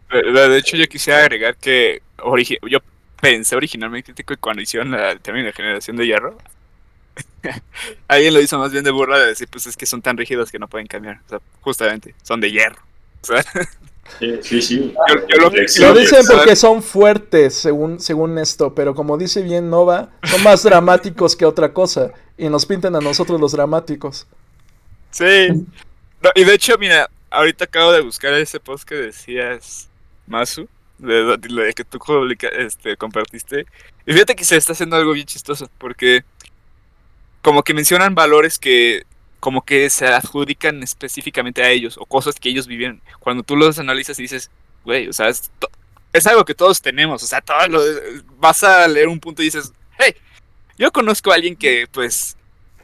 De hecho, yo quisiera agregar que yo pensé originalmente que cuando hicieron el término de generación de hierro, alguien lo hizo más bien de burla de decir, pues es que son tan rígidos que no pueden cambiar. O sea, justamente, son de hierro. O sea, Sí. Lo dicen porque son fuertes, según esto, pero como dice bien Nova, son más dramáticos que otra cosa, y nos pintan a nosotros los dramáticos. Sí. No, y de hecho, mira, ahorita acabo de buscar ese post que decías, Masu, de que tú compartiste. Y fíjate que se está haciendo algo bien chistoso, porque como que mencionan valores que como que se adjudican específicamente a ellos, o cosas que ellos vivieron. Cuando tú los analizas y dices, güey, o sea, es algo que todos tenemos, o sea, vas a leer un punto y dices, hey, yo conozco a alguien que, pues,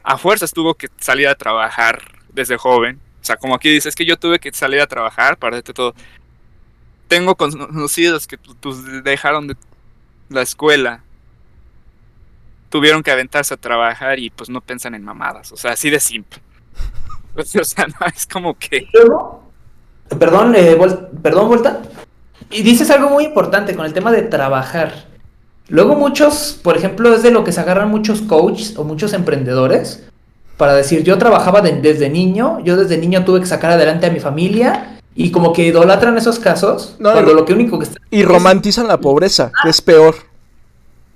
a fuerzas tuvo que salir a trabajar desde joven. O sea, como aquí dices, es que yo tuve que salir a trabajar para de todo. Tengo conocidos que dejaron de la escuela, tuvieron que aventarse a trabajar y pues no piensan en mamadas. O sea, así de simple. O sea, no, es como que... Perdón, Volta. Y dices algo muy importante con el tema de trabajar. Luego muchos, por ejemplo, es de lo que se agarran muchos coaches o muchos emprendedores para decir, yo trabajaba desde niño, yo desde niño tuve que sacar adelante a mi familia, y como que idolatran esos casos, cuando lo que único que está... Y romantizan la pobreza, que es peor.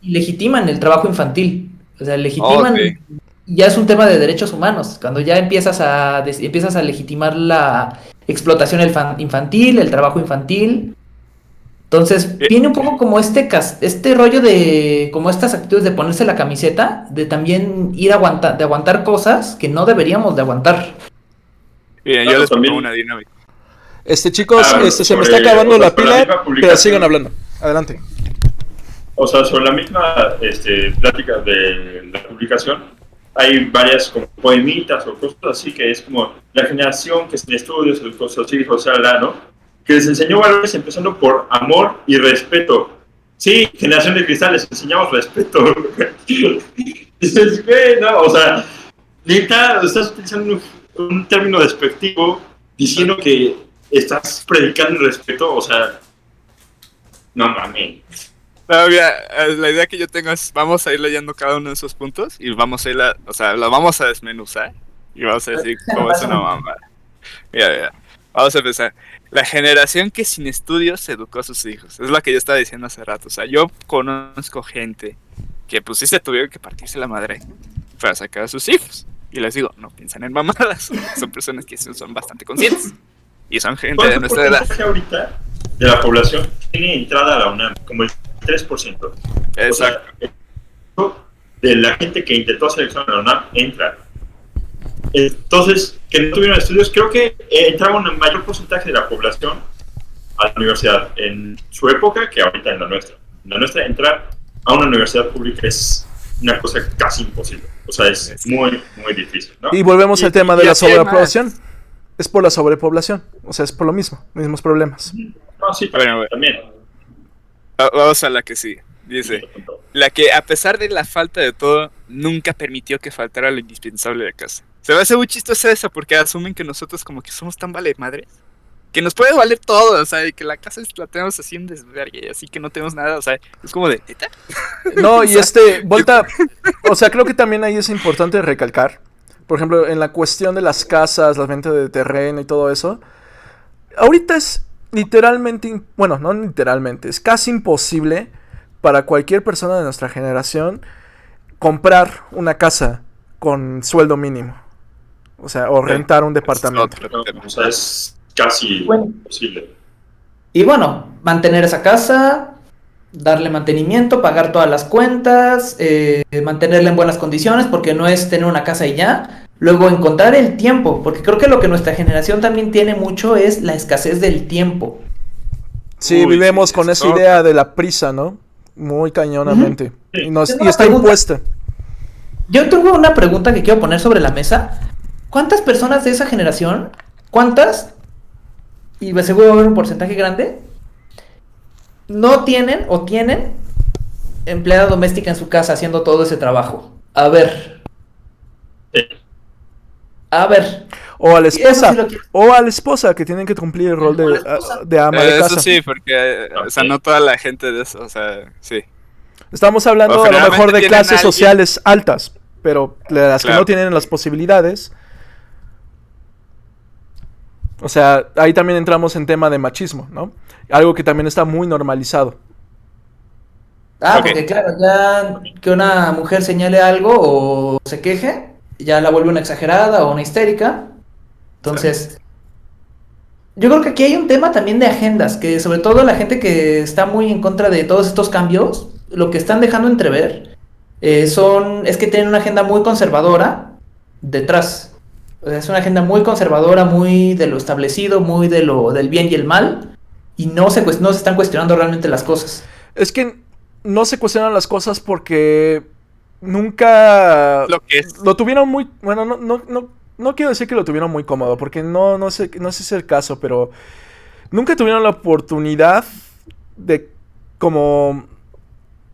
Y legitiman el trabajo infantil, o sea, legitiman... Ya es un tema de derechos humanos, cuando ya empiezas a legitimar la explotación infantil, el trabajo infantil. Entonces, viene un poco como este rollo de, como estas actitudes de ponerse la camiseta, de también de aguantar cosas que no deberíamos de aguantar. Bien, yo les pongo una dinámica. Chicos, se me está acabando la pila, pero sigan hablando. Adelante. O sea, sobre la misma plática de la publicación, hay varias como poemitas o cosas así, que es como la generación que sin estudios, cosas así, o sea, ¿no? Que les enseñó valores empezando por amor y respeto. Sí, generación de cristal, les enseñamos respeto. Dices, güey, no, o sea, neta, estás utilizando un término despectivo diciendo que estás predicando el respeto, o sea, no mames. No, mira, la idea que yo tengo es, vamos a ir leyendo cada uno de esos puntos y vamos a ir, la vamos a desmenuzar y vamos a decir cómo es una mamá. Mira, vamos a empezar. La generación que sin estudios educó a sus hijos. Es lo que yo estaba diciendo hace rato. O sea, yo conozco gente que pues sí se tuvieron que partirse la madre para sacar a sus hijos. Y les digo, no piensan en mamadas. Son personas que son bastante conscientes. Y son gente de nuestra edad. Ahorita de la población tiene entrada a la UNAM, como el 3%. Exacto. O sea, de la gente que intentó hacer el examen a la UNAM entra. Entonces, que no tuvieron estudios, creo que entraba un mayor porcentaje de la población a la universidad en su época que ahorita en la nuestra. En la nuestra, entrar a una universidad pública es una cosa casi imposible. O sea, es muy, muy difícil, ¿no? Y volvemos al tema de la sobrepoblación. Es por la sobrepoblación. O sea, es por lo mismo. Mismos problemas. No, sí, también. Vamos a la que sigue. Dice, la que a pesar de la falta de todo, nunca permitió que faltara lo indispensable de casa. Se me hace muy chistosa esa porque asumen que nosotros como que somos tan vale madres que nos puede valer todo, o sea, y que la casa la tenemos así en desvergue y así que no tenemos nada, o sea, es como de ¿neta? No, y Volta, o sea, creo que también ahí es importante recalcar, por ejemplo, en la cuestión de las casas, las ventas de terreno y todo eso, ahorita es literalmente, bueno, no literalmente, es casi imposible para cualquier persona de nuestra generación comprar una casa con sueldo mínimo. O sea, o rentar un departamento. O sea, es casi imposible. Y bueno, mantener esa casa, darle mantenimiento, pagar todas las cuentas, mantenerla en buenas condiciones, porque no es tener una casa y ya. Luego encontrar el tiempo, porque creo que lo que nuestra generación también tiene mucho es la escasez del tiempo. Sí, vivimos con esa idea de la prisa, ¿no? Muy cañonamente. Y está impuesta. Yo tengo una pregunta que quiero poner sobre la mesa. ¿Cuántas personas de esa generación, y me seguro va a haber un porcentaje grande, no tienen o tienen empleada doméstica en su casa haciendo todo ese trabajo? A ver. O a la esposa, que tienen que cumplir el rol de ama de casa. Eso sí, porque, o sea, no toda la gente de eso, o sea, sí. Estamos hablando a lo mejor de clases sociales altas, pero las que no tienen las posibilidades. O sea, ahí también entramos en tema de machismo, ¿no? Algo que también está muy normalizado. Ah, Ok. porque claro, ya que una mujer señale algo o se queje, ya la vuelve una exagerada o una histérica. Entonces, yo creo que aquí hay un tema también de agendas, que sobre todo la gente que está muy en contra de todos estos cambios, lo que están dejando entrever es que tienen una agenda muy conservadora detrás. O sea, es una agenda muy conservadora, muy de lo establecido, muy de lo del bien y el mal, y no se están cuestionando realmente las cosas. Es que no se cuestionan las cosas porque nunca Lo que es. lo tuvieron muy... Bueno, no quiero decir que lo tuvieron muy cómodo, porque no sé si es el caso, pero nunca tuvieron la oportunidad de como...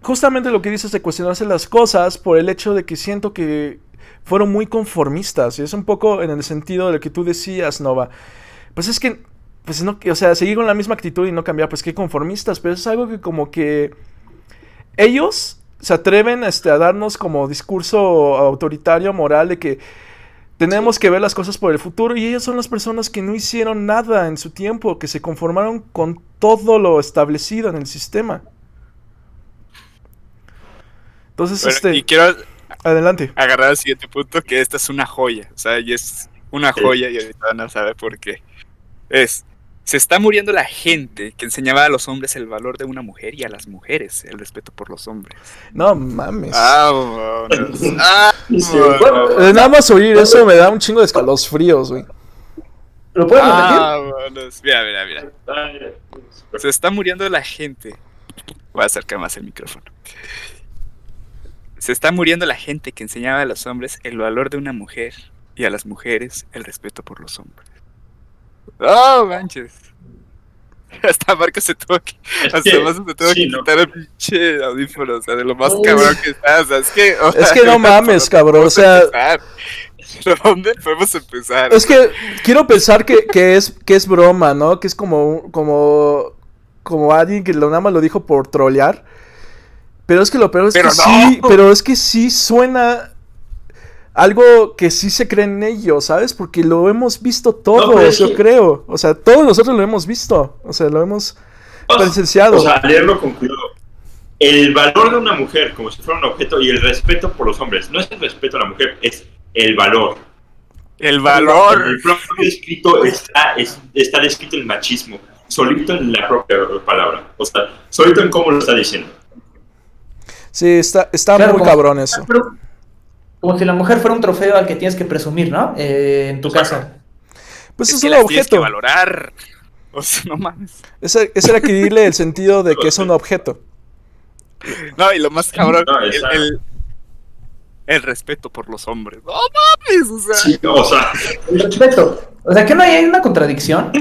Justamente lo que dices de cuestionarse las cosas por el hecho de que siento que fueron muy conformistas. Y es un poco en el sentido de lo que tú decías, Nova. Pues es que, pues no, o sea, seguir con la misma actitud y no cambiar, pues qué conformistas. Pero es algo que como que ellos se atreven a darnos como discurso autoritario, moral, de que tenemos que ver las cosas por el futuro. Y ellos son las personas que no hicieron nada en su tiempo, que se conformaron con todo lo establecido en el sistema. Entonces, Bueno, y quiero adelante. agarrar el siguiente punto, que esta es una joya. O sea, y es una joya y ahorita van a saber por qué. Se está muriendo la gente que enseñaba a los hombres el valor de una mujer y a las mujeres el respeto por los hombres. No mames. Vámonos. Sí, Vámonos. Nada más oír eso me da un chingo de escalofríos, güey. ¿Lo puedes repetir? Vámonos. Mira. Se está muriendo la gente. Voy a acercar más el micrófono. Se está muriendo la gente que enseñaba a los hombres el valor de una mujer y a las mujeres el respeto por los hombres. ¡Oh, manches! Hasta Marco se tuvo que... Es Hasta que, más se tuvo sí, que ¿no? quitar el pinche audífono. O sea, de lo más Uy. cabrón que está. O sea, es que... o Es sea, que no mames, cabrón, o sea... ¿Pero dónde podemos empezar? Es que quiero pensar que es broma, ¿no? Que es como alguien que nada más lo dijo por trolear. Pero es que lo peor es Pero que no. sí, pero es que sí suena algo que sí se cree en ellos, ¿sabes? Porque lo hemos visto todos, No, pero es yo que- creo. O sea, todos nosotros lo hemos visto. O sea, lo hemos presenciado. O sea, leerlo con cuidado. El valor de una mujer como si fuera un objeto y el respeto por los hombres. No es el respeto a la mujer, es el valor. El En valor. el propio escrito está descrito el machismo. Solito en la propia palabra. O sea, solito en cómo lo está diciendo. Sí, está Claro, muy como- cabrón eso. Como si la mujer fuera un trofeo al que tienes que presumir, ¿no? En tu casa. Pues es que un las tienes que objeto. valorar. O sea, no mames. Es el adquirirle el sentido de que es un objeto. No, y lo más cabrón, No, exacto. el respeto por los hombres. No mames, o sea. Sí, o sea, El respeto. O sea, que no hay una contradicción.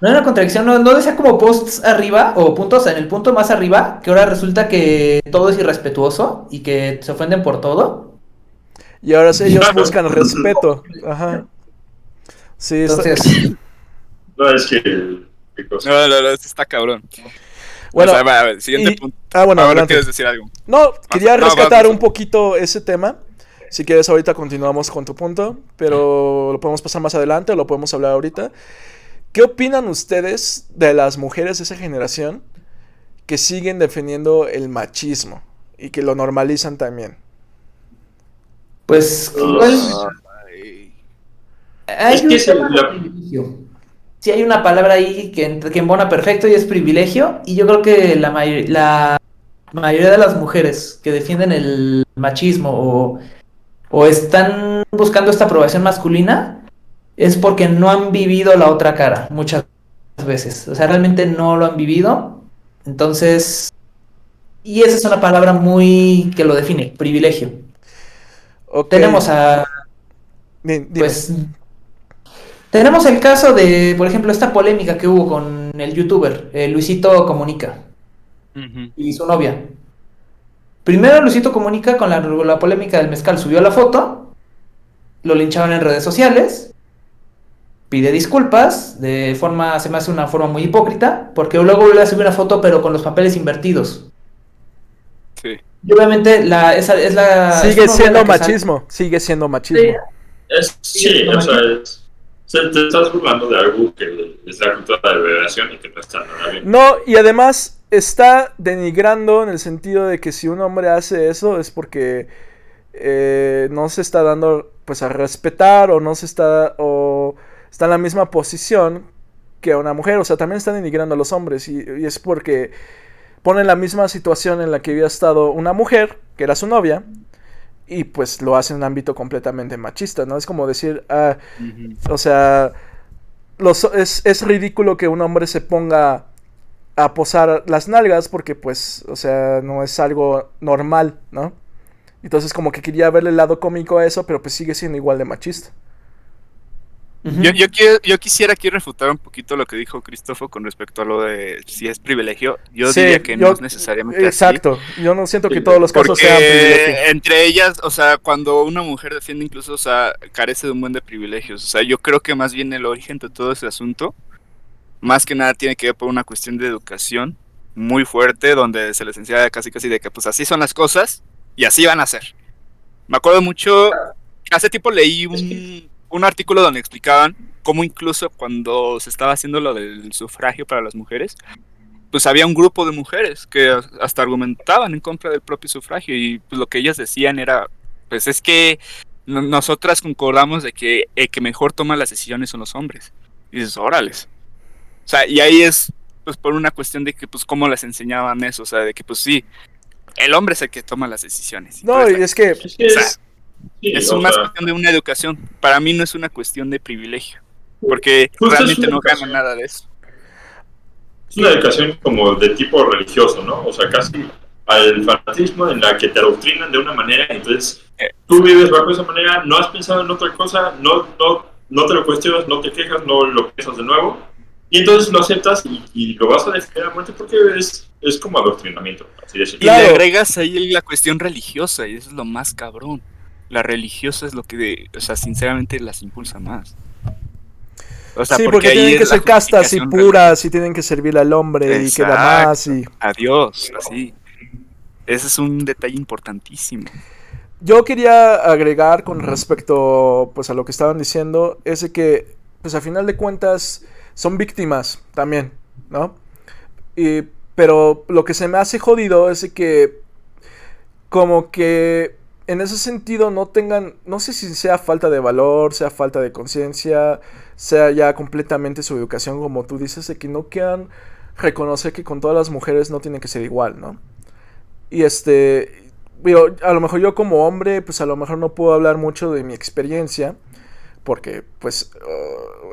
No hay una contradicción. No decía como posts arriba o puntos en el punto más arriba, que ahora resulta que todo es irrespetuoso y que se ofenden por todo. Y ahora sí, ellos buscan respeto. Ajá. Sí, Entonces, no es que... qué cosa. No, esto está cabrón. Bueno, O sea, va, a ver, siguiente y- punto. bueno, Ahora adelante. quieres decir algo. No, quería no, rescatar vamos. un poquito ese tema. Si quieres, ahorita continuamos con tu punto, pero lo podemos pasar más adelante o lo podemos hablar ahorita. ¿Qué opinan ustedes de las mujeres de esa generación que siguen defendiendo el machismo y que lo normalizan también? pues igual Ay. hay Es que un es tema el- de la- privilegio. Sí hay una palabra ahí que embona perfecto y es privilegio. Y yo creo que la mayoría de las mujeres que defienden el machismo o están buscando esta aprobación masculina es porque no han vivido la otra cara muchas veces. O sea, realmente no lo han vivido. Entonces, y esa es una palabra muy que lo define, privilegio. Ok, Tenemos a, dime. pues, tenemos el caso de, por ejemplo, esta polémica que hubo con el youtuber Luisito Comunica Ujú. y su novia. Primero Luisito Comunica con la polémica del mezcal subió la foto, lo lincharon en redes sociales, pide disculpas, se me hace una forma muy hipócrita, porque luego vuelve a subir una foto pero con los papeles invertidos. Sí. Y obviamente es Sigue una siendo novela que machismo, sigue siendo machismo. Sí. Sí, o sea, sea, te estás burlando de algo que es la cultura de liberación y que no está nada bien. No, y además está denigrando en el sentido de que si un hombre hace eso es porque no se está dando pues a respetar o no se está o está en la misma posición que una mujer. O sea, también está denigrando a los hombres y es porque pone la misma situación en la que había estado una mujer, que era su novia, y pues lo hace en un ámbito completamente machista, ¿no? Es como decir, o sea, es ridículo que un hombre se ponga a posar las nalgas porque pues, o sea, no es algo normal, ¿no? Entonces como que quería verle el lado cómico a eso, pero pues sigue siendo igual de machista. Yo quisiera aquí refutar un poquito lo que dijo Cristóforo con respecto a lo de si es privilegio. Yo diría que no es necesariamente exacto. Así. Yo no siento que todos los casos sean privilegio. Entre ellas, o sea, cuando una mujer defiende incluso, o sea, carece de un buen de privilegios. O sea, yo creo que más bien el origen de todo ese asunto, más que nada tiene que ver por una cuestión de educación muy fuerte, donde se les enseña casi de que pues así son las cosas y así van a ser. Me acuerdo mucho, hace tiempo leí un artículo donde explicaban cómo incluso cuando se estaba haciendo lo del sufragio para las mujeres, pues había un grupo de mujeres que hasta argumentaban en contra del propio sufragio y pues lo que ellas decían era, pues es que nosotras concordamos de que el que mejor toma las decisiones son los hombres. Y dices, órales. O sea, y ahí es pues por una cuestión de que pues cómo les enseñaban eso, o sea, de que pues sí, el hombre es el que toma las decisiones. No, y es que... Es que es más cuestión de una educación. Para mí no es una cuestión de privilegio. Porque realmente no gano nada de eso. Es una educación como de tipo religioso, ¿no? O sea, casi al fanatismo en la que te adoctrinan de una manera, entonces tú vives bajo esa manera, no has pensado en otra cosa, no te lo cuestionas, no te quejas, no lo piensas de nuevo, y entonces lo aceptas y lo vas a defender a muerte porque es como adoctrinamiento, así de simple. Y le agregas ahí la cuestión religiosa, y eso es lo más cabrón. La religiosa es lo que, o sea, sinceramente las impulsa más. O sea, sí, porque tienen que ser castas y puras y tienen que servirle al hombre. Exacto. Y queda más y... Adiós, así. Ese es un detalle importantísimo. Yo quería agregar con respecto pues a lo que estaban diciendo, es de que pues a final de cuentas son víctimas también, ¿no? Pero lo que se me hace jodido es de que como que en ese sentido no tengan, no sé si sea falta de valor, sea falta de conciencia, sea ya completamente su educación, como tú dices, de que no quieran reconocer que con todas las mujeres no tiene que ser igual, ¿no? Y digo, a lo mejor yo como hombre, pues a lo mejor no puedo hablar mucho de mi experiencia, porque pues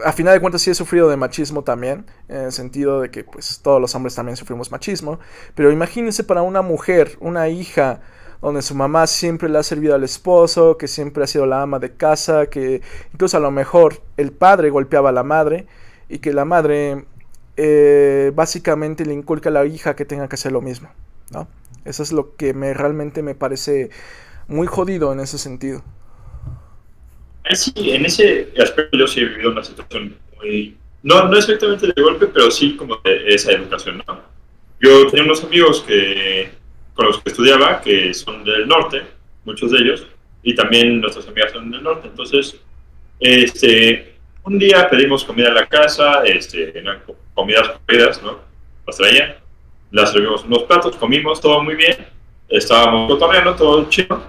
a final de cuentas sí he sufrido de machismo también, en el sentido de que pues todos los hombres también sufrimos machismo, pero imagínense para una mujer, una hija, donde su mamá siempre le ha servido al esposo, que siempre ha sido la ama de casa, que incluso a lo mejor el padre golpeaba a la madre, y que la madre básicamente le inculca a la hija que tenga que hacer lo mismo, ¿no? Eso es lo que realmente me parece muy jodido en ese sentido. Sí, en ese aspecto yo sí he vivido una situación muy... No exactamente de golpe, pero sí como de esa educación, ¿no? Yo tenía unos amigos con los que estudiaba, que son del norte, muchos de ellos, y también nuestras amigas son del norte. Entonces, un día pedimos comida en la casa, eran comidas corridas, ¿no? Las traían, las servimos unos platos, comimos, todo muy bien, estábamos cotorreando, todo chido,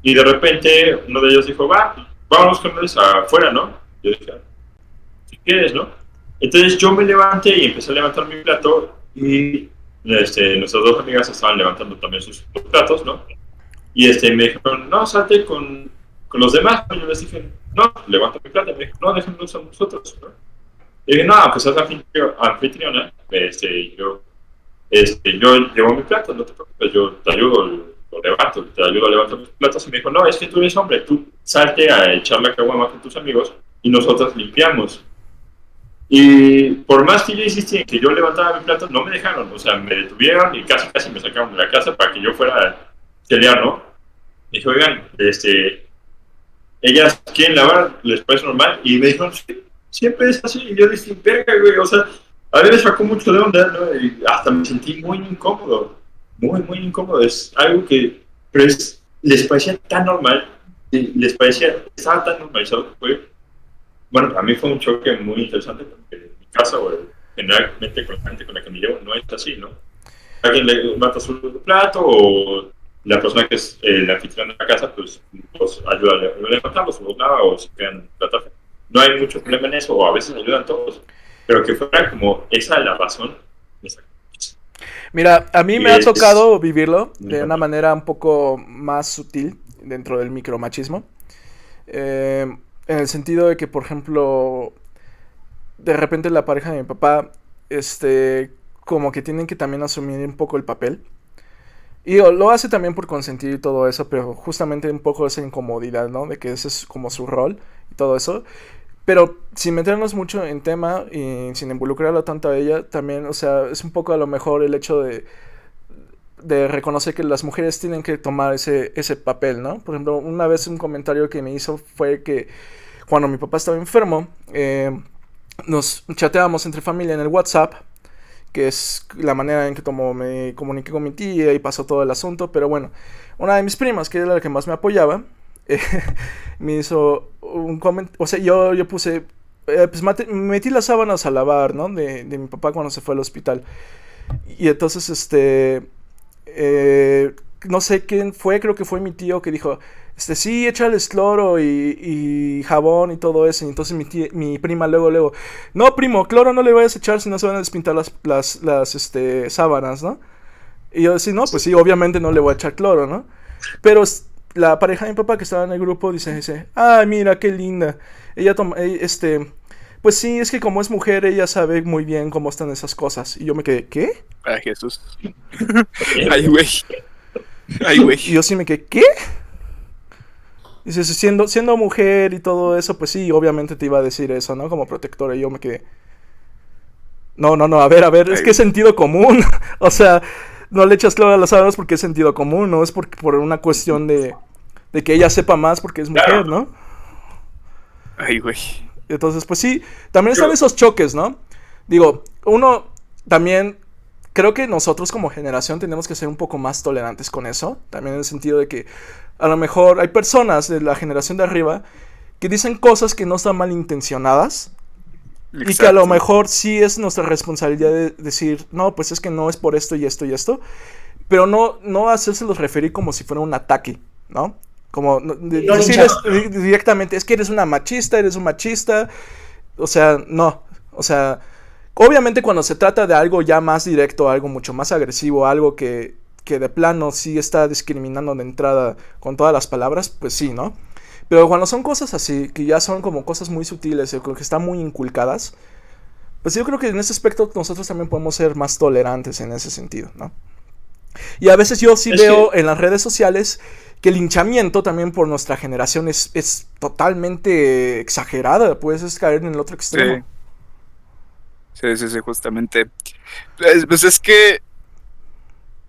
y de repente uno de ellos dijo, vámonos con ellos afuera, ¿no? Yo dije, si quieres, ¿no? Entonces yo me levanté y empecé a levantar mi plato, y nuestras dos amigas estaban levantando también sus platos, ¿no? Y me dijeron, no, salte con los demás. Yo les dije, no, levanta mi plato. Me dijo, no, déjanos a nosotros, ¿no? Y dije, no, pues es anfitriona. Yo llevo mi plato, no te preocupes, yo te ayudo, lo levanto, te ayudo a levantar mis platos. Y me dijo, no, es que tú eres hombre, tú salte a echar la caguama con tus amigos y nosotras limpiamos. Y por más que yo insistí en que yo levantaba mi plato, no me dejaron, o sea, me detuvieron y casi me sacaron de la casa para que yo fuera a pelear, ¿no? Y dije, oigan, ellas quieren lavar, les parece normal, y me dijeron, sí, siempre es así, y yo dije, verga, güey, o sea, a mí me sacó mucho de onda, ¿no? Y hasta me sentí muy incómodo, muy incómodo, es algo que, pero les parecía tan normal, estaba tan normalizado que fue bueno, para mí fue un choque muy interesante porque en mi casa, o generalmente con la gente con la que me llevo, no es así, ¿no? Alguien le mata su plato o la persona que es la anfitriona de la casa, pues ayuda a levantarlos, o los lava o se quedan platos. No hay mucho problema en eso, o a veces ayudan todos. Pero que fuera como esa la razón. Mira, a mí Y me ha es tocado vivirlo muy de una importante. manera un poco más sutil dentro del micromachismo. En el sentido de que, por ejemplo, de repente la pareja de mi papá, como que tienen que también asumir un poco el papel. Y lo hace también por consentir y todo eso, pero justamente un poco esa incomodidad, ¿no? De que ese es como su rol y todo eso. Pero sin meternos mucho en tema y sin involucrarla tanto a ella, también, o sea, es un poco a lo mejor el hecho de reconocer que las mujeres tienen que tomar ese papel, ¿no? Por ejemplo, una vez un comentario que me hizo fue que cuando mi papá estaba enfermo, nos chateábamos entre familia en el WhatsApp, que es la manera en que me comuniqué con mi tía y pasó todo el asunto, pero bueno, una de mis primas, que era la que más me apoyaba, eh, me hizo un comentario, o sea, yo puse, pues metí las sábanas a lavar, ¿no? De mi papá cuando se fue al hospital. Y entonces, no sé quién fue, creo que fue mi tío que dijo, sí, échales cloro y jabón y todo eso. Y entonces mi prima luego, no, primo, cloro no le vayas a echar si no se van a despintar las sábanas, ¿no? Y yo decía, no, pues sí, obviamente no le voy a echar cloro, ¿no? Pero la pareja de mi papá que estaba en el grupo dice, ay, mira, qué linda. Ella toma, pues sí, es que como es mujer, ella sabe muy bien cómo están esas cosas. Y yo me quedé, ¿qué? Ay, Jesús. Ay, güey. Ay, güey. Y yo sí me quedé, ¿qué? Dice, siendo mujer y todo eso, pues sí, obviamente te iba a decir eso, ¿no? Como protectora. Y yo me quedé, no, a ver, es que es sentido común. O sea, no le echas cloro a las sábanas porque es sentido común, no es por una cuestión de que ella sepa más porque es mujer, ¿no? Ay, güey. Entonces, pues sí, también están esos choques, ¿no? Digo, uno también, creo que nosotros como generación tenemos que ser un poco más tolerantes con eso, también en el sentido de que a lo mejor hay personas de la generación de arriba que dicen cosas que no están malintencionadas. Exacto. Y que a lo mejor sí es nuestra responsabilidad de decir, no, pues es que no es por esto y esto y esto, pero no hacérselos referir como si fuera un ataque, ¿no? Como decirles directamente, es que eres una machista, eres un machista. O sea, no. O sea, obviamente cuando se trata de algo ya más directo, algo mucho más agresivo, algo que de plano sí está discriminando de entrada con todas las palabras, pues sí, ¿no? Pero cuando son cosas así, que ya son como cosas muy sutiles, o que están muy inculcadas, pues yo creo que en ese aspecto nosotros también podemos ser más tolerantes en ese sentido, ¿no? Y a veces yo sí veo en las redes sociales que el linchamiento también por nuestra generación es totalmente exagerada, puedes caer en el otro extremo. Sí, justamente. Pues es que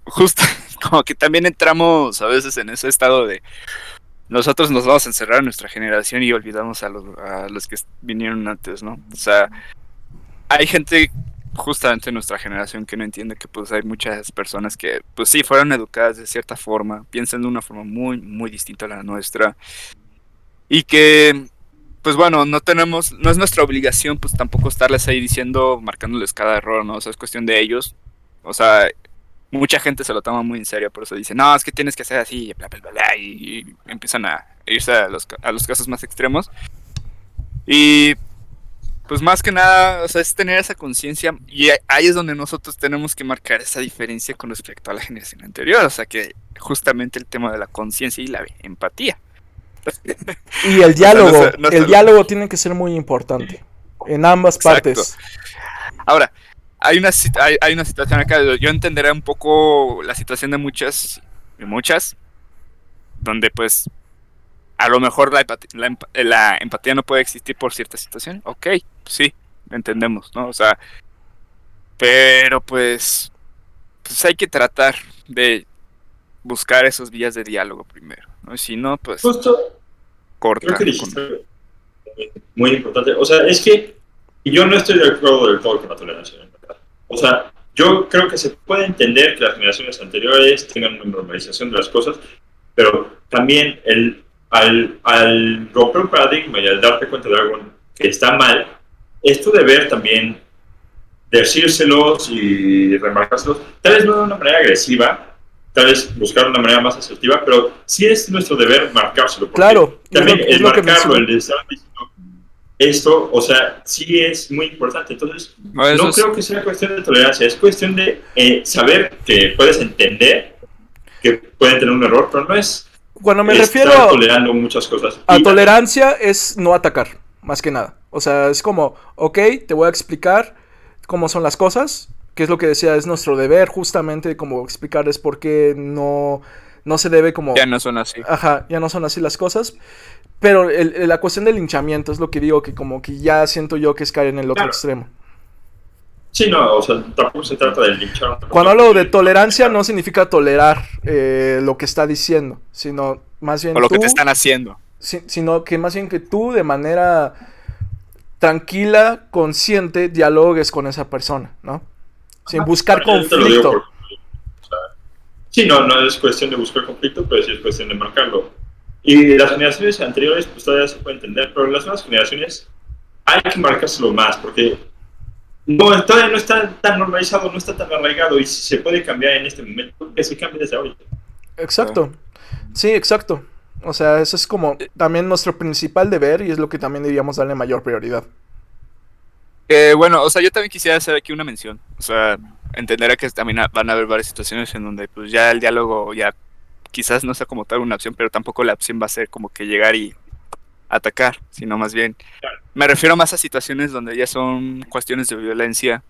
justo como que también entramos a veces en ese estado de nosotros nos vamos a encerrar en nuestra generación y olvidamos a los que vinieron antes, ¿no? O sea, hay gente justamente en nuestra generación que no entiende que pues hay muchas personas que pues sí fueron educadas de cierta forma, piensan de una forma muy, muy distinta a la nuestra y que pues bueno, no es nuestra obligación pues tampoco estarles ahí diciendo, marcándoles cada error, ¿no? O sea, es cuestión de ellos, o sea, mucha gente se lo toma muy en serio, por eso dice, no, es que tienes que hacer así, bla, bla, bla, bla, y empiezan a irse a los casos más extremos y pues más que nada, o sea, es tener esa conciencia y ahí es donde nosotros tenemos que marcar esa diferencia con respecto a la generación anterior, o sea que justamente el tema de la conciencia y la empatía. Y el diálogo, o sea, el diálogo tiene que ser muy importante en ambas partes. Ahora, hay una situación acá, yo entenderé un poco la situación de muchas, donde pues a lo mejor la empatía no puede existir por cierta situación. Ok, sí, entendemos, ¿no? O sea, pero pues hay que tratar de buscar esos vías de diálogo primero, ¿no? Y si no, pues justo corta. Creo que dijiste muy importante. O sea, es que yo no estoy de acuerdo del todo con la tolerancia, en verdad. O sea, yo creo que se puede entender que las generaciones anteriores tengan una normalización de las cosas, pero también al romper un paradigma y al darte cuenta de algo que está mal, es tu deber también decírselos y remarcárselos, tal vez no de una manera agresiva, tal vez buscar una manera más asertiva, pero sí es nuestro deber marcárselo. Claro, también es el lo que marcarlo, menciono. el de estar diciendo esto, o sea, sí es muy importante. Entonces, no creo que sea cuestión de tolerancia, es cuestión de saber que puedes entender que pueden tener un error, pero no es Cuando me estar refiero tolerando muchas cosas. a tolerancia es no atacar, más que nada. O sea, es como, ok, te voy a explicar cómo son las cosas, que es lo que decía, es nuestro deber justamente como explicarles por qué no se debe como... Ya no son así. Ajá, ya no son así las cosas. Pero la cuestión del linchamiento es lo que digo, que como que ya siento yo que es caer en el otro extremo. Sí, no, o sea, tampoco se trata de linchar. Cuando hablo de tolerancia no significa tolerar lo que está diciendo, sino más bien o lo tú, que te están haciendo. sino que más bien que tú de manera tranquila, consciente, dialogues con esa persona, ¿no? Sin buscar conflicto. Sí, no es cuestión de buscar conflicto, pero sí es cuestión de marcarlo. Y las generaciones anteriores, pues todavía se puede entender, pero las nuevas generaciones hay que marcárselo más, porque todavía no está tan normalizado, no está tan arraigado, y si se puede cambiar en este momento, que se cambie desde ahorita. Exacto, sí, exacto. O sea, eso es como también nuestro principal deber y es lo que también deberíamos darle mayor prioridad. Bueno, o sea, yo también quisiera hacer aquí una mención. O sea, entenderá que también van a haber varias situaciones en donde pues ya el diálogo ya quizás no sea como tal una opción, pero tampoco la opción va a ser como que llegar y atacar, sino más bien me refiero más a situaciones donde ya son cuestiones de violencia,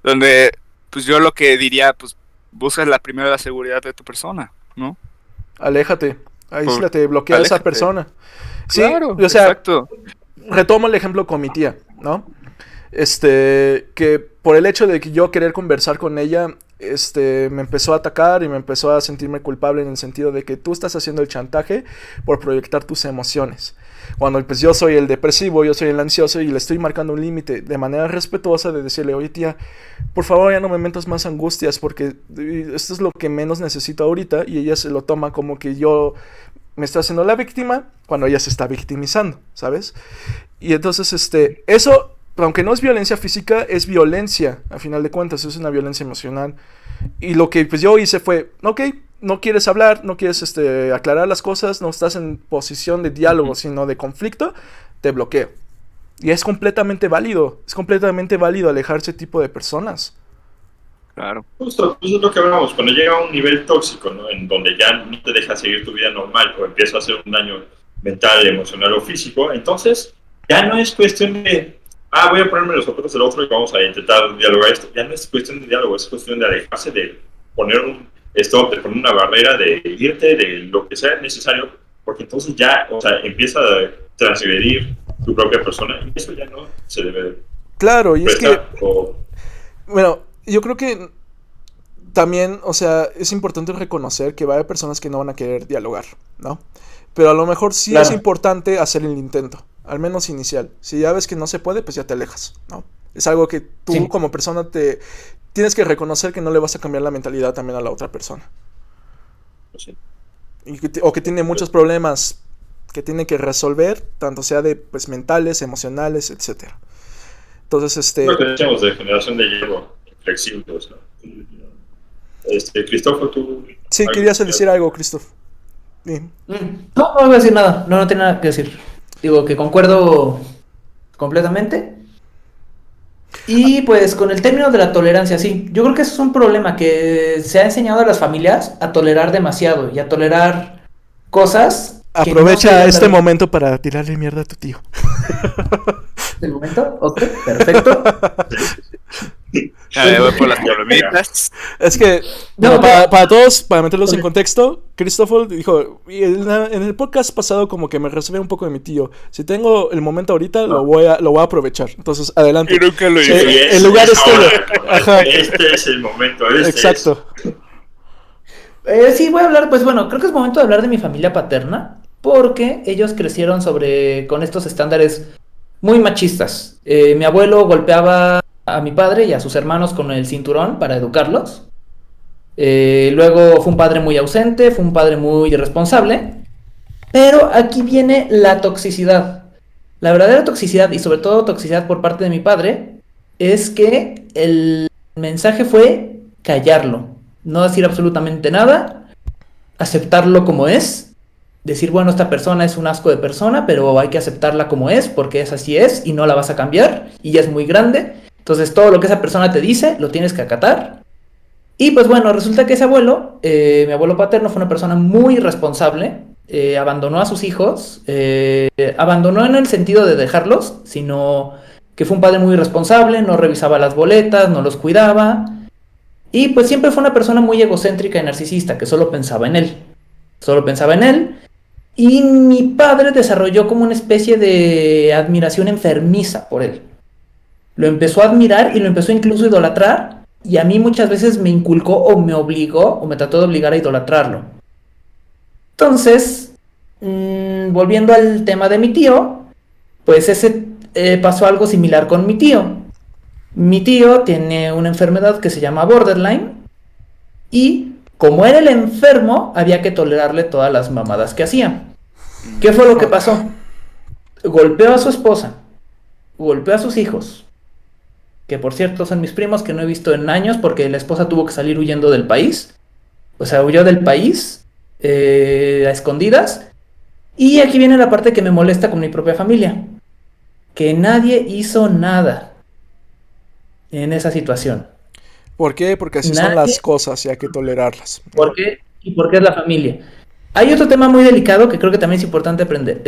donde pues yo lo que diría, pues buscas primero la seguridad de tu persona, ¿no? Aléjate, aíslate, bloquea a esa persona. Sí, claro, o sea, exacto. Retomo el ejemplo con mi tía, ¿no? Que por el hecho de que yo querer conversar con ella, me empezó a atacar y me empezó a sentirme culpable en el sentido de que tú estás haciendo el chantaje por proyectar tus emociones. Cuando pues yo soy el depresivo, yo soy el ansioso y le estoy marcando un límite de manera respetuosa de decirle, oye tía, por favor ya no me metas más angustias porque esto es lo que menos necesito ahorita, y ella se lo toma como que yo me estoy haciendo la víctima cuando ella se está victimizando, ¿sabes? Y entonces eso, aunque no es violencia física, es violencia, a final de cuentas, es una violencia emocional. Y lo que pues yo hice fue, ok, no quieres hablar, no quieres aclarar las cosas, no estás en posición de diálogo, sino de conflicto, te bloqueo. Y es completamente válido alejarse tipo de personas. Claro. Justo es lo que hablamos, cuando llega a un nivel tóxico, ¿no? En donde ya no te deja seguir tu vida normal o empieza a hacer un daño mental, emocional o físico, entonces ya no es cuestión de, voy a ponerme los zapatos del otro y vamos a intentar dialogar esto. Ya no es cuestión de diálogo, es cuestión de alejarse, de poner un stop, de poner una barrera, de irte, de lo que sea necesario, porque entonces ya, o sea, empieza a transgredir tu propia persona y eso ya no se debe. Claro, y es que, bueno, yo creo que también, o sea, es importante reconocer que va a haber personas que no van a querer dialogar, ¿no? Pero a lo mejor sí es importante hacer el intento, al menos inicial. Si ya ves que no se puede, pues ya te alejas, ¿no? Es algo que tú como persona tienes que reconocer que no le vas a cambiar la mentalidad también a la otra persona. Sí. O que tiene muchos problemas que tiene que resolver, tanto sea de pues mentales, emocionales, etcétera. Entonces, lo que decíamos de generación de hielo flexibles, ¿no? Cristóforo, tú... Sí, querías decir algo, Cristóforo. Sí. No voy a decir nada, no tengo nada que decir. Digo que concuerdo completamente. Y pues con el término de la tolerancia, sí, yo creo que eso es un problema que se ha enseñado a las familias a tolerar demasiado y a tolerar cosas. Aprovecha este momento para tirarle mierda a tu tío. ¿El momento? Ok, perfecto. Voy por las palomitas. Es que, bueno, para todos, para meterlos en contexto, Cristóforo dijo, en el podcast pasado como que me reservé un poco de mi tío. Si tengo el momento ahorita, lo voy a aprovechar. Entonces, adelante. Y nunca lo hice. El lugar es tuyo. Ajá. Este es el momento. Exacto. Sí, voy a hablar, pues bueno, creo que es momento de hablar de mi familia paterna, porque ellos crecieron con estos estándares muy machistas. Mi abuelo golpeaba a mi padre y a sus hermanos con el cinturón para educarlos. Luego fue un padre muy ausente, fue un padre muy irresponsable. Pero aquí viene la toxicidad. La verdadera toxicidad, y sobre todo toxicidad por parte de mi padre, es que el mensaje fue callarlo, no decir absolutamente nada, aceptarlo como es, decir, bueno, esta persona es un asco de persona, pero hay que aceptarla como es, porque es así es, y no la vas a cambiar, y ya es muy grande, entonces todo lo que esa persona te dice, lo tienes que acatar. Y pues bueno, resulta que ese abuelo, mi abuelo paterno, fue una persona muy responsable, abandonó a sus hijos, abandonó en el sentido de dejarlos, sino que fue un padre muy responsable, no revisaba las boletas, no los cuidaba, y pues siempre fue una persona muy egocéntrica y narcisista, que solo pensaba en él, y mi padre desarrolló como una especie de admiración enfermiza por él. Lo empezó a admirar y lo empezó incluso a idolatrar, y a mí muchas veces me inculcó o me obligó o me trató de obligar a idolatrarlo. Entonces, volviendo al tema de mi tío, pues pasó algo similar con mi tío. Mi tío tiene una enfermedad que se llama borderline y como era el enfermo, había que tolerarle todas las mamadas que hacía. ¿Qué fue lo que pasó? Golpeó a su esposa, golpeó a sus hijos, que por cierto son mis primos que no he visto en años porque la esposa tuvo que salir huyendo del país. O sea, huyó del país a escondidas. Y aquí viene la parte que me molesta con mi propia familia. Que nadie hizo nada en esa situación. ¿Por qué? Porque así son las cosas y hay que tolerarlas. ¿Por qué? Y por qué es la familia. Hay otro tema muy delicado que creo que también es importante aprender,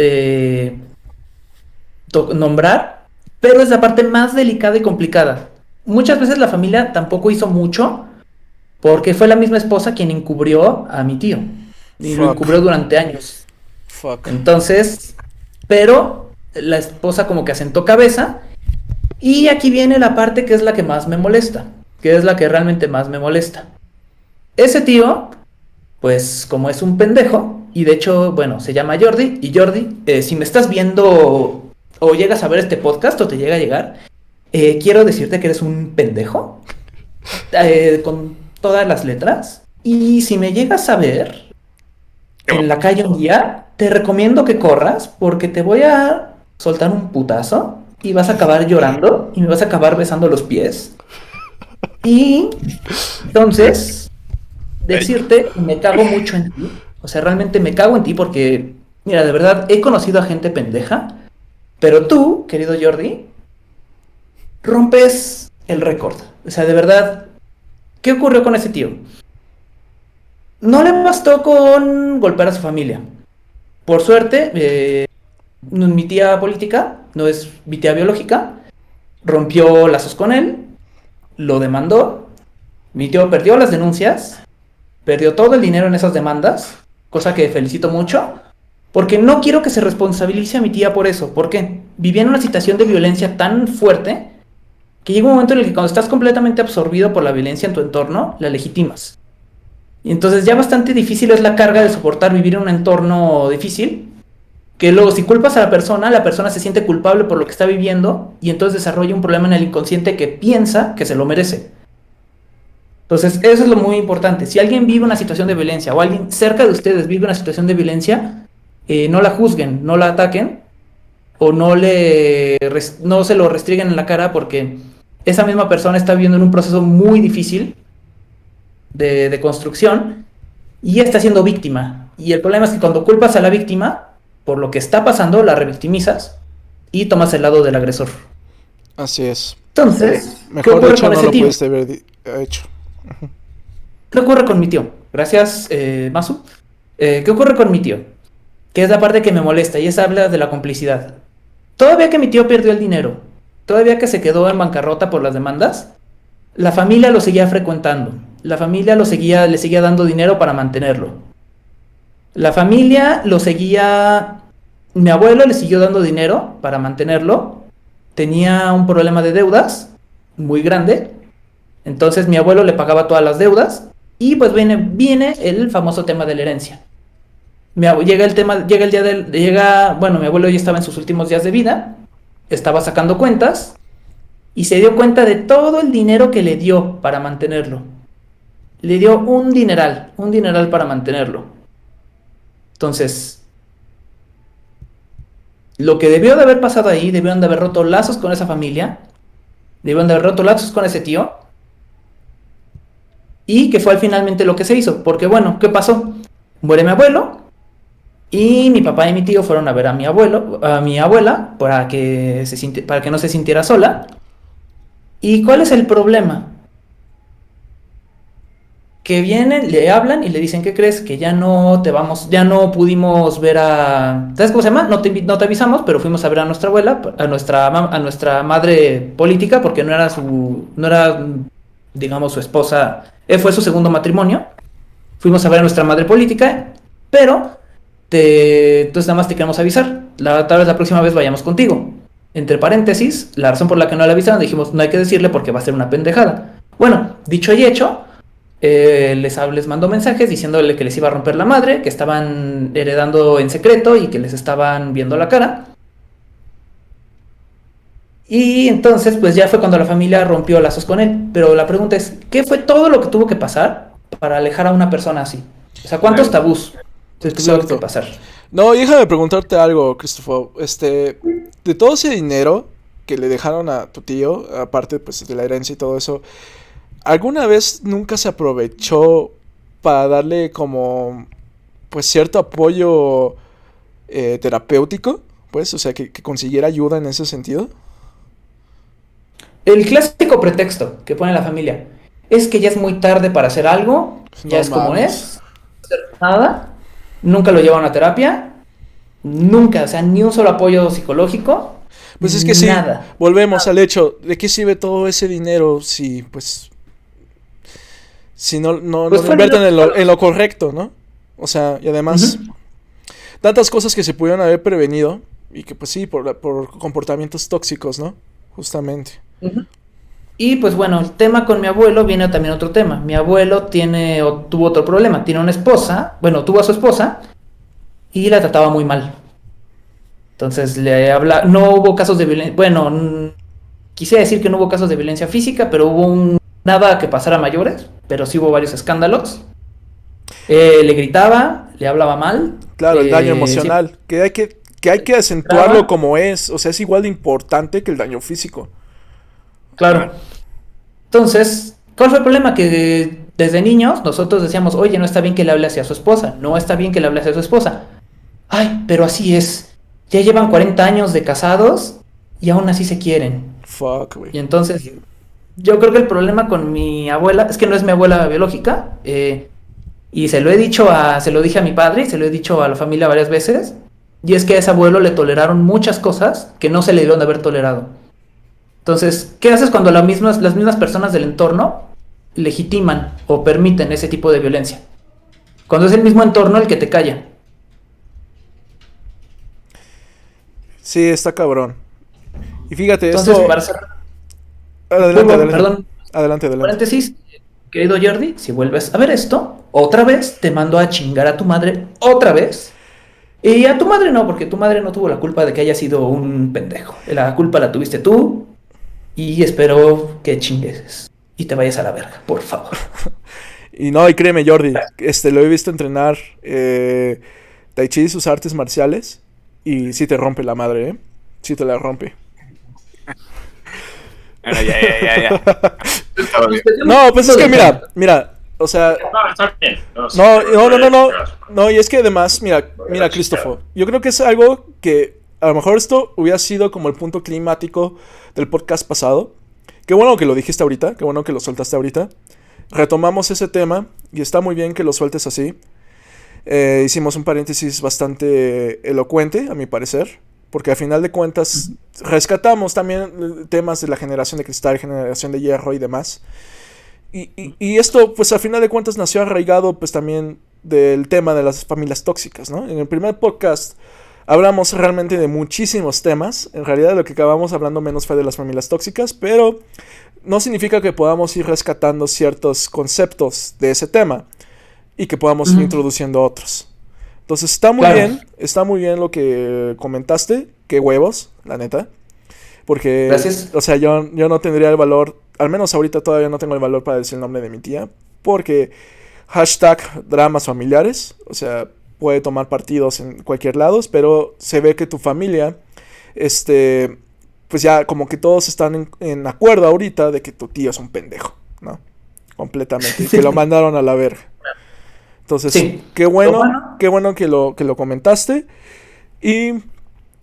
nombrar, pero es la parte más delicada y complicada. Muchas veces la familia tampoco hizo mucho porque fue la misma esposa quien encubrió a mi tío. Y lo encubrió durante años. Entonces, pero la esposa como que asentó cabeza. Y aquí viene la parte que es la que más me molesta. Que es la que realmente más me molesta. Ese tío, pues como es un pendejo, y de hecho, bueno, se llama Jordi. Y Jordi, si me estás viendo o llegas a ver este podcast o te llega a llegar, quiero decirte que eres un pendejo. Con todas las letras. Y si me llegas a ver en la calle un día, te recomiendo que corras porque te voy a soltar un putazo y vas a acabar llorando y me vas a acabar besando los pies. Y entonces, decirte, me cago mucho en ti. O sea, realmente me cago en ti porque, mira, de verdad, he conocido a gente pendeja, pero tú, querido Jordi, rompes el récord. O sea, de verdad, ¿qué ocurrió con ese tío? No le bastó con golpear a su familia. Por suerte, mi tía política, no es mi tía biológica, rompió lazos con él, lo demandó, mi tío perdió las denuncias, perdió todo el dinero en esas demandas, cosa que felicito mucho, porque no quiero que se responsabilice a mi tía por eso. ¿Por qué? Vivía en una situación de violencia tan fuerte que llega un momento en el que cuando estás completamente absorbido por la violencia en tu entorno, la legitimas. Y entonces ya bastante difícil es la carga de soportar vivir en un entorno difícil, que luego si culpas a la persona se siente culpable por lo que está viviendo y entonces desarrolla un problema en el inconsciente que piensa que se lo merece. Entonces eso es lo muy importante. Si alguien vive una situación de violencia o alguien cerca de ustedes vive una situación de violencia, no la juzguen, no la ataquen o no se lo restringen en la cara porque esa misma persona está viviendo en un proceso muy difícil de construcción y está siendo víctima. Y el problema es que cuando culpas a la víctima por lo que está pasando, la revictimizas y tomas el lado del agresor. Así es. Entonces, mejor ¿qué ocurre dicho, con no ese lo tío? pudiste haber hecho. ¿Qué ocurre con mi tío? Gracias, Masu. ¿Qué ocurre con mi tío? Que es la parte que me molesta y es habla de la complicidad. Todavía que mi tío perdió el dinero, todavía que se quedó en bancarrota por las demandas, la familia lo seguía frecuentando. La familia le seguía dando dinero para mantenerlo. La familia lo seguía. Mi abuelo le siguió dando dinero para mantenerlo. Tenía un problema de deudas muy grande. Entonces mi abuelo le pagaba todas las deudas. Y pues viene el famoso tema de la herencia. Mi abuelo ya estaba en sus últimos días de vida. Estaba sacando cuentas. Y se dio cuenta de todo el dinero que le dio para mantenerlo. Le dio un dineral para mantenerlo. Entonces, Lo que debió de haber pasado ahí, debieron de haber roto lazos con esa familia, debieron de haber roto lazos con ese tío, y que fue finalmente lo que se hizo. Porque bueno, ¿qué pasó? Muere mi abuelo, y mi papá y mi tío fueron a ver a mi abuela, para que no se sintiera sola. ¿Y cuál es el problema? Que vienen, le hablan y le dicen, ¿qué crees? Que ya no pudimos ver a... ¿Sabes cómo se llama? No te avisamos, pero fuimos a ver a nuestra abuela, a nuestra madre política, porque no era, digamos, su esposa, fue su segundo matrimonio. Fuimos a ver a nuestra madre política, pero entonces nada más te queremos avisar. Tal vez la próxima vez vayamos contigo. Entre paréntesis, la razón por la que no le avisaron, dijimos, no hay que decirle porque va a ser una pendejada. Bueno, dicho y hecho, les mandó mensajes diciéndole que les iba a romper la madre, que estaban heredando en secreto y que les estaban viendo la cara. Y entonces, pues ya fue cuando la familia rompió lazos con él. Pero la pregunta es, ¿qué fue todo lo que tuvo que pasar para alejar a una persona así? O sea, ¿cuántos tabús se tuvieron que pasar? No, y déjame preguntarte algo, Christopher. De todo ese dinero que le dejaron a tu tío, aparte pues de la herencia y todo eso, ¿alguna vez nunca se aprovechó para darle como pues cierto apoyo terapéutico? Pues, o sea, que consiguiera ayuda en ese sentido. El clásico pretexto que pone la familia es que ya es muy tarde para hacer algo, ya No es como mames. es, no hacer nada, nunca lo llevan a terapia, nunca, o sea, ni un solo apoyo psicológico, Pues es que sí, nada. volvemos al hecho, ¿de qué sirve todo ese dinero si no Pues lo fue invierten dinero. en lo correcto, ¿no? O sea, y además, Ujú. tantas cosas que se pudieron haber prevenido y que pues sí, por comportamientos tóxicos, ¿no? Justamente. Ujú. Y pues bueno, el tema con mi abuelo viene también otro tema. Mi abuelo tuvo otro problema, tiene una esposa, bueno, tuvo a su esposa y la trataba muy mal. Entonces no hubo casos de violencia, bueno, quisiera decir que no hubo casos de violencia física, pero nada que pasara a mayores, pero sí hubo varios escándalos. Le gritaba, le hablaba mal, Claro, el daño siempre emocional, que hay que acentuarlo gritaba, como es, o sea, es igual de importante que el daño físico. claro. Entonces, ¿cuál fue el problema? Que desde niños nosotros decíamos, oye, no está bien que le hable hacia su esposa, no está bien que le hable hacia su esposa. Ay, pero así es. Ya llevan 40 años de casados y aún así se quieren. Fuck, güey. Y entonces, yo creo que el problema con mi abuela es que no es mi abuela biológica. Y se lo dije a mi padre y se lo he dicho a la familia varias veces. Y es que a ese abuelo le toleraron muchas cosas que no se le dieron de haber tolerado. Entonces, ¿qué haces cuando las mismas personas del entorno legitiman o permiten ese tipo de violencia? Cuando es el mismo entorno el que te calla. Sí, está cabrón. Y fíjate, Entonces, esto... para cerrar, Adelante, adelante. perdón, Adelante, adelante. paréntesis, querido Jordi, si vuelves a ver esto, otra vez te mando a chingar a tu madre, otra vez. Y a tu madre no, porque tu madre no tuvo la culpa de que haya sido un pendejo. La culpa la tuviste tú y espero que chingues y te vayas a la verga, por favor. Y no, y créeme, Jordi, lo he visto entrenar Tai Chi y sus artes marciales. Y sí te rompe la madre, ¿eh? Sí te la rompe. Bueno, ya. Estaba bien. No, pues es que mira, o sea, No, está bien. no, y es que además, mira, Christopher, yo creo que es algo que a lo mejor esto hubiera sido como el punto climático del podcast pasado. Qué bueno que lo dijiste ahorita, qué bueno que lo soltaste ahorita. Retomamos ese tema y está muy bien que lo sueltes así. Hicimos un paréntesis bastante elocuente, a mi parecer, porque al final de cuentas rescatamos también temas de la generación de cristal, generación de hierro y demás. Y esto, pues al final de cuentas nació arraigado pues también del tema de las familias tóxicas, ¿no? En el primer podcast hablamos realmente de muchísimos temas. En realidad lo que acabamos hablando menos fue de las familias tóxicas, pero no significa que podamos ir rescatando ciertos conceptos de ese tema y que podamos ir introduciendo otros. Entonces está muy bien lo que comentaste. Qué huevos, la neta. Porque, Gracias. o sea, yo no tendría el valor, al menos ahorita todavía no tengo el valor para decir el nombre de mi tía, porque #dramas familiares, o sea, puede tomar partidos en cualquier lado, pero se ve que tu familia pues ya como que todos están en acuerdo ahorita de que tu tío es un pendejo, ¿no? Completamente. Y que lo mandaron a la verga. Entonces, Sí. qué bueno que lo comentaste. Y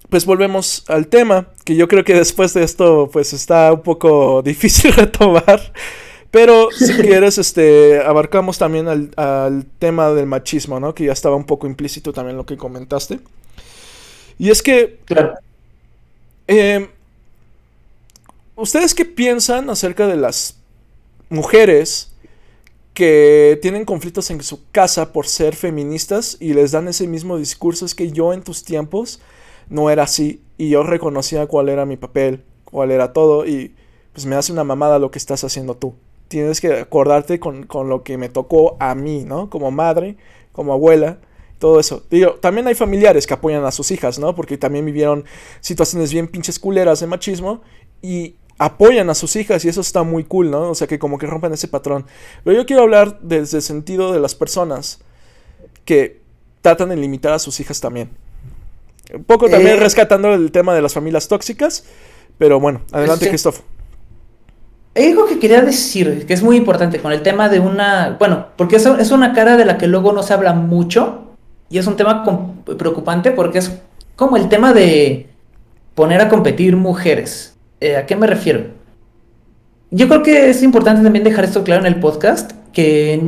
pues volvemos al tema, que yo creo que después de esto pues está un poco difícil retomar. Pero si quieres, abarcamos también al tema del machismo, ¿no? Que ya estaba un poco implícito también lo que comentaste. Y es que, Claro. ¿ustedes qué piensan acerca de las mujeres que tienen conflictos en su casa por ser feministas y les dan ese mismo discurso? Es que yo en tus tiempos no era así y yo reconocía cuál era mi papel, cuál era todo, y pues me hace una mamada lo que estás haciendo tú. Tienes que acordarte con lo que me tocó a mí, ¿no? Como madre, como abuela, todo eso. Digo, también hay familiares que apoyan a sus hijas, ¿no? Porque también vivieron situaciones bien pinches culeras de machismo y apoyan a sus hijas y eso está muy cool, ¿no? O sea, que como que rompan ese patrón. Pero yo quiero hablar desde el sentido de las personas que tratan de limitar a sus hijas también. Un poco también rescatando el tema de las familias tóxicas, pero bueno, adelante, Sí. Christoph. Hay algo que quería decir, que es muy importante con el tema de una... Bueno, porque eso es una cara de la que luego no se habla mucho y es un tema preocupante porque es como el tema de poner a competir mujeres. ¿A qué me refiero? Yo creo que es importante también dejar esto claro en el podcast, que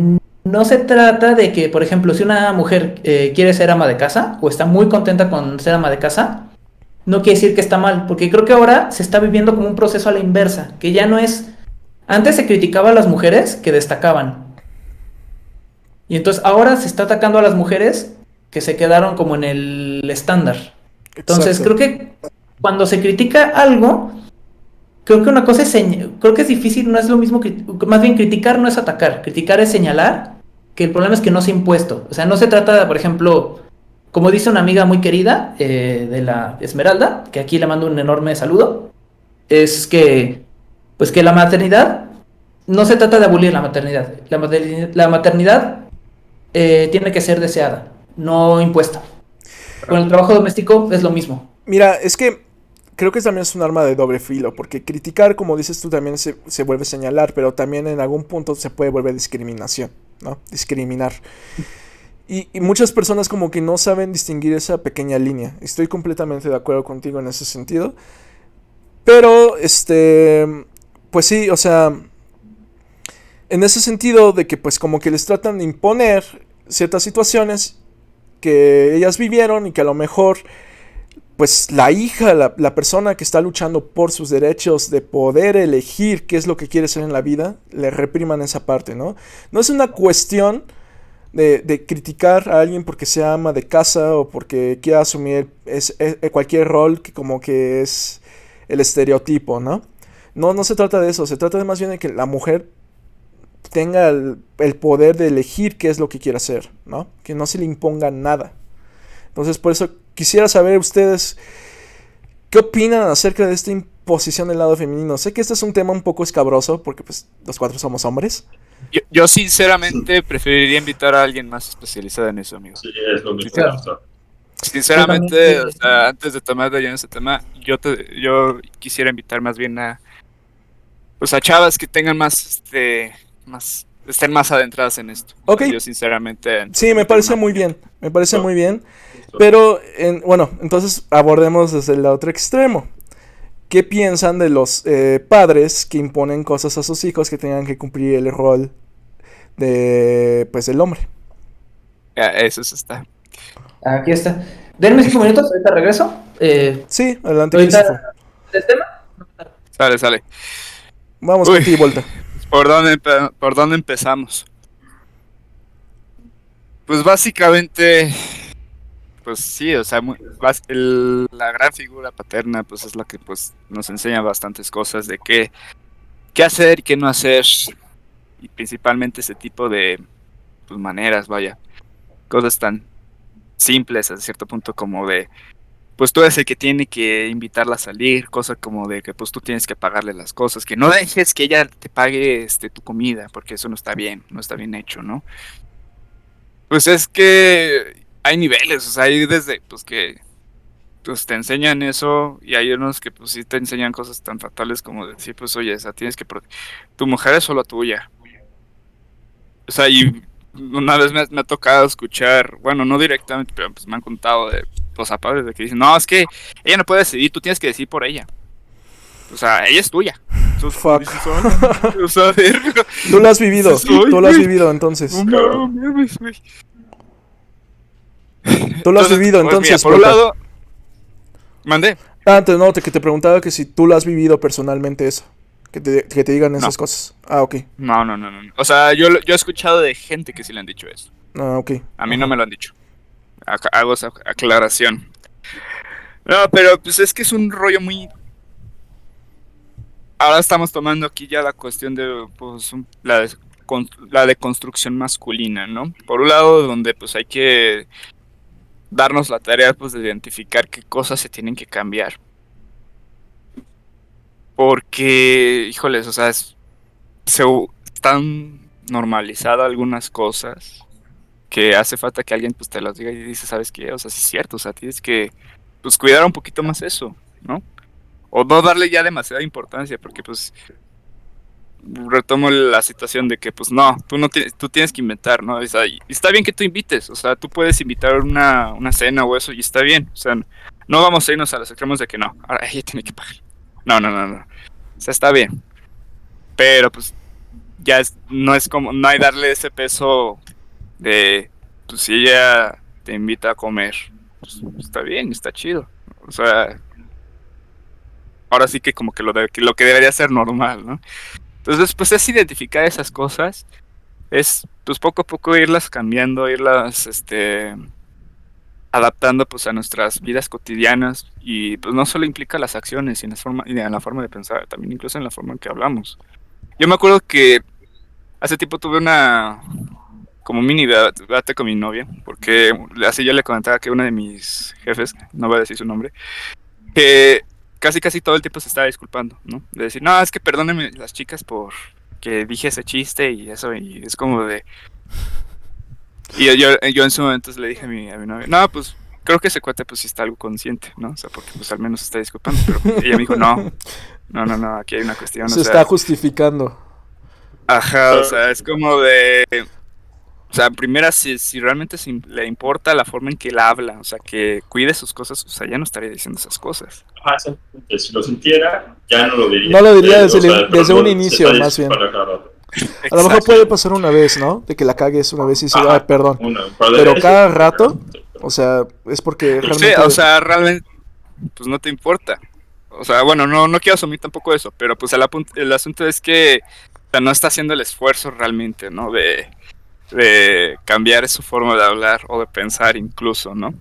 no se trata de que, por ejemplo, si una mujer quiere ser ama de casa o está muy contenta con ser ama de casa, no quiere decir que está mal, porque creo que ahora se está viviendo como un proceso a la inversa, que ya no es... Antes se criticaba a las mujeres que destacaban, y entonces ahora se está atacando a las mujeres que se quedaron como en el estándar. Entonces Exacto. creo que cuando se critica algo, creo que una cosa es creo que es difícil, no es lo mismo, más bien criticar no es atacar, criticar es señalar, que el problema es que no se ha impuesto. O sea, no se trata de, por ejemplo, como dice una amiga muy querida de la Esmeralda, que aquí le mando un enorme saludo, es que, pues que la maternidad, no se trata de abolir la maternidad. La maternidad tiene que ser deseada, no impuesta. Con el trabajo doméstico es lo mismo. Mira, es que creo que también es un arma de doble filo, porque criticar, como dices tú, también se vuelve señalar, pero también en algún punto se puede volver discriminación, ¿no? Discriminar. Y muchas personas como que no saben distinguir esa pequeña línea. Estoy completamente de acuerdo contigo en ese sentido. Pero, pues sí, o sea, en ese sentido de que pues como que les tratan de imponer ciertas situaciones que ellas vivieron y que a lo mejor pues la hija, la persona que está luchando por sus derechos de poder elegir qué es lo que quiere ser en la vida, le repriman esa parte, ¿no? No es una cuestión de criticar a alguien porque sea ama de casa o porque quiera asumir cualquier rol que como que es el estereotipo, ¿no? No se trata de eso, se trata de más bien de que la mujer tenga el poder de elegir qué es lo que quiere hacer, ¿no? Que no se le imponga nada. Entonces, por eso quisiera saber ustedes qué opinan acerca de esta imposición del lado femenino. Sé que este es un tema un poco escabroso porque pues los cuatro somos hombres. Yo sinceramente preferiría invitar a alguien más especializado en eso, amigo. Sí, es lo mismo. Claro. Sinceramente, Yo también, o sea, antes de tomar de lleno ese tema, yo quisiera invitar más bien a, pues a chavas que tengan estén más adentradas en esto. Ok. Yo sinceramente Sí, me parece muy bien. Me parece No. muy bien. Pero, bueno, entonces abordemos desde el otro extremo. ¿Qué piensan de los padres que imponen cosas a sus hijos que tengan que cumplir el rol de, pues, del hombre? Eso está. aquí está. Denme 5 minutos, ahorita regreso. Sí, adelante, Ahorita, Christopher. ¿el tema? Sale. Vamos Uy. con ti, vuelta. ¿Por dónde empezamos? Pues básicamente, pues sí, o sea, la gran figura paterna, pues es la que pues nos enseña bastantes cosas de qué hacer y qué no hacer, y principalmente ese tipo de pues, maneras, vaya, cosas tan simples a cierto punto como de, pues tú eres el que tiene que invitarla a salir, cosa como de que pues tú tienes que pagarle las cosas, que no dejes que ella te pague tu comida, porque eso no está bien hecho, ¿no? Pues es que hay niveles, o sea, hay desde pues que pues te enseñan eso y hay unos que pues sí te enseñan cosas tan fatales como decir, pues oye, o sea, tienes que... Tu mujer es solo tuya. O sea, y una vez me ha tocado escuchar, bueno, no directamente, pero pues me han contado de los padres de que dicen, no, es que ella no puede decidir, tú tienes que decidir por ella. O sea, ella es tuya. Entonces, Fuck. dices, o sea, verga. Tú lo has vivido, Sí, soy, tú lo has güey. vivido entonces. No mames, güey. Tú lo has vivido pues, entonces, mira, por un Prota. lado, mandé. Que te preguntaba que si tú lo has vivido personalmente eso. Que te digan esas No. cosas. Ah, ok. No. O sea, yo he escuchado de gente que sí le han dicho eso. Ah, ok. A mí no me lo han dicho. Hago esa aclaración. No, pero pues es que es un rollo muy... Ahora estamos tomando aquí ya la cuestión de pues, la deconstrucción masculina, ¿no? Por un lado, donde pues hay que darnos la tarea pues, de identificar qué cosas se tienen que cambiar. Porque, híjoles, o sea, están normalizadas algunas cosas que hace falta que alguien pues te las diga y dice, ¿sabes qué? O sea, sí es cierto, o sea, tienes que pues cuidar un poquito más eso, ¿no? O no darle ya demasiada importancia, porque pues retomo la situación de que pues no, tú tienes que inventar, ¿no? O sea, y está bien que tú invites, o sea, tú puedes invitar una cena o eso y está bien, o sea, no vamos a irnos a los extremos de que no, ahora ella tiene que pagar. No. O sea, está bien. Pero pues ya no es como, no hay darle ese peso de, pues si ella te invita a comer, pues está bien, está chido. O sea, ahora sí que como que lo que debería ser normal, ¿no? Entonces, pues es identificar esas cosas, es pues poco a poco irlas cambiando, adaptando pues a nuestras vidas cotidianas y pues no solo implica las acciones y en la forma de pensar, también incluso en la forma en que hablamos. Yo me acuerdo que hace tiempo tuve una como mini debate con mi novia, porque así yo le comentaba que uno de mis jefes, no voy a decir su nombre, que casi todo el tiempo se estaba disculpando, ¿no? De decir, no, es que perdónenme las chicas por que dije ese chiste y eso, y es como de... Y yo en su momento le dije a mi novia, no, pues creo que ese cuate pues sí está algo consciente, ¿no? O sea, porque pues al menos se está disculpando, pero ella me dijo, no, aquí hay una cuestión, Se o sea... está justificando. Ajá, o sea, es como de... O sea, primera, si realmente le importa la forma en que él habla, o sea, que cuide sus cosas, o sea, ya no estaría diciendo esas cosas. Ajá, exactamente. Si lo sintiera, ya no lo diría. No lo diría O sea, desde pero un no, inicio, se está más bien. disculpando cada rato. A lo mejor puede pasar una vez, ¿no? De que la cagues una vez y dices, Ajá, ah, perdón. un par de Pero veces, cada rato, realmente. o sea, es porque Sí, realmente... o sea, realmente, pues no te importa. O sea, bueno, no quiero asumir tampoco eso, pero pues el asunto es que o sea, no está haciendo el esfuerzo realmente, ¿no? De cambiar su forma de hablar o de pensar incluso, ¿no?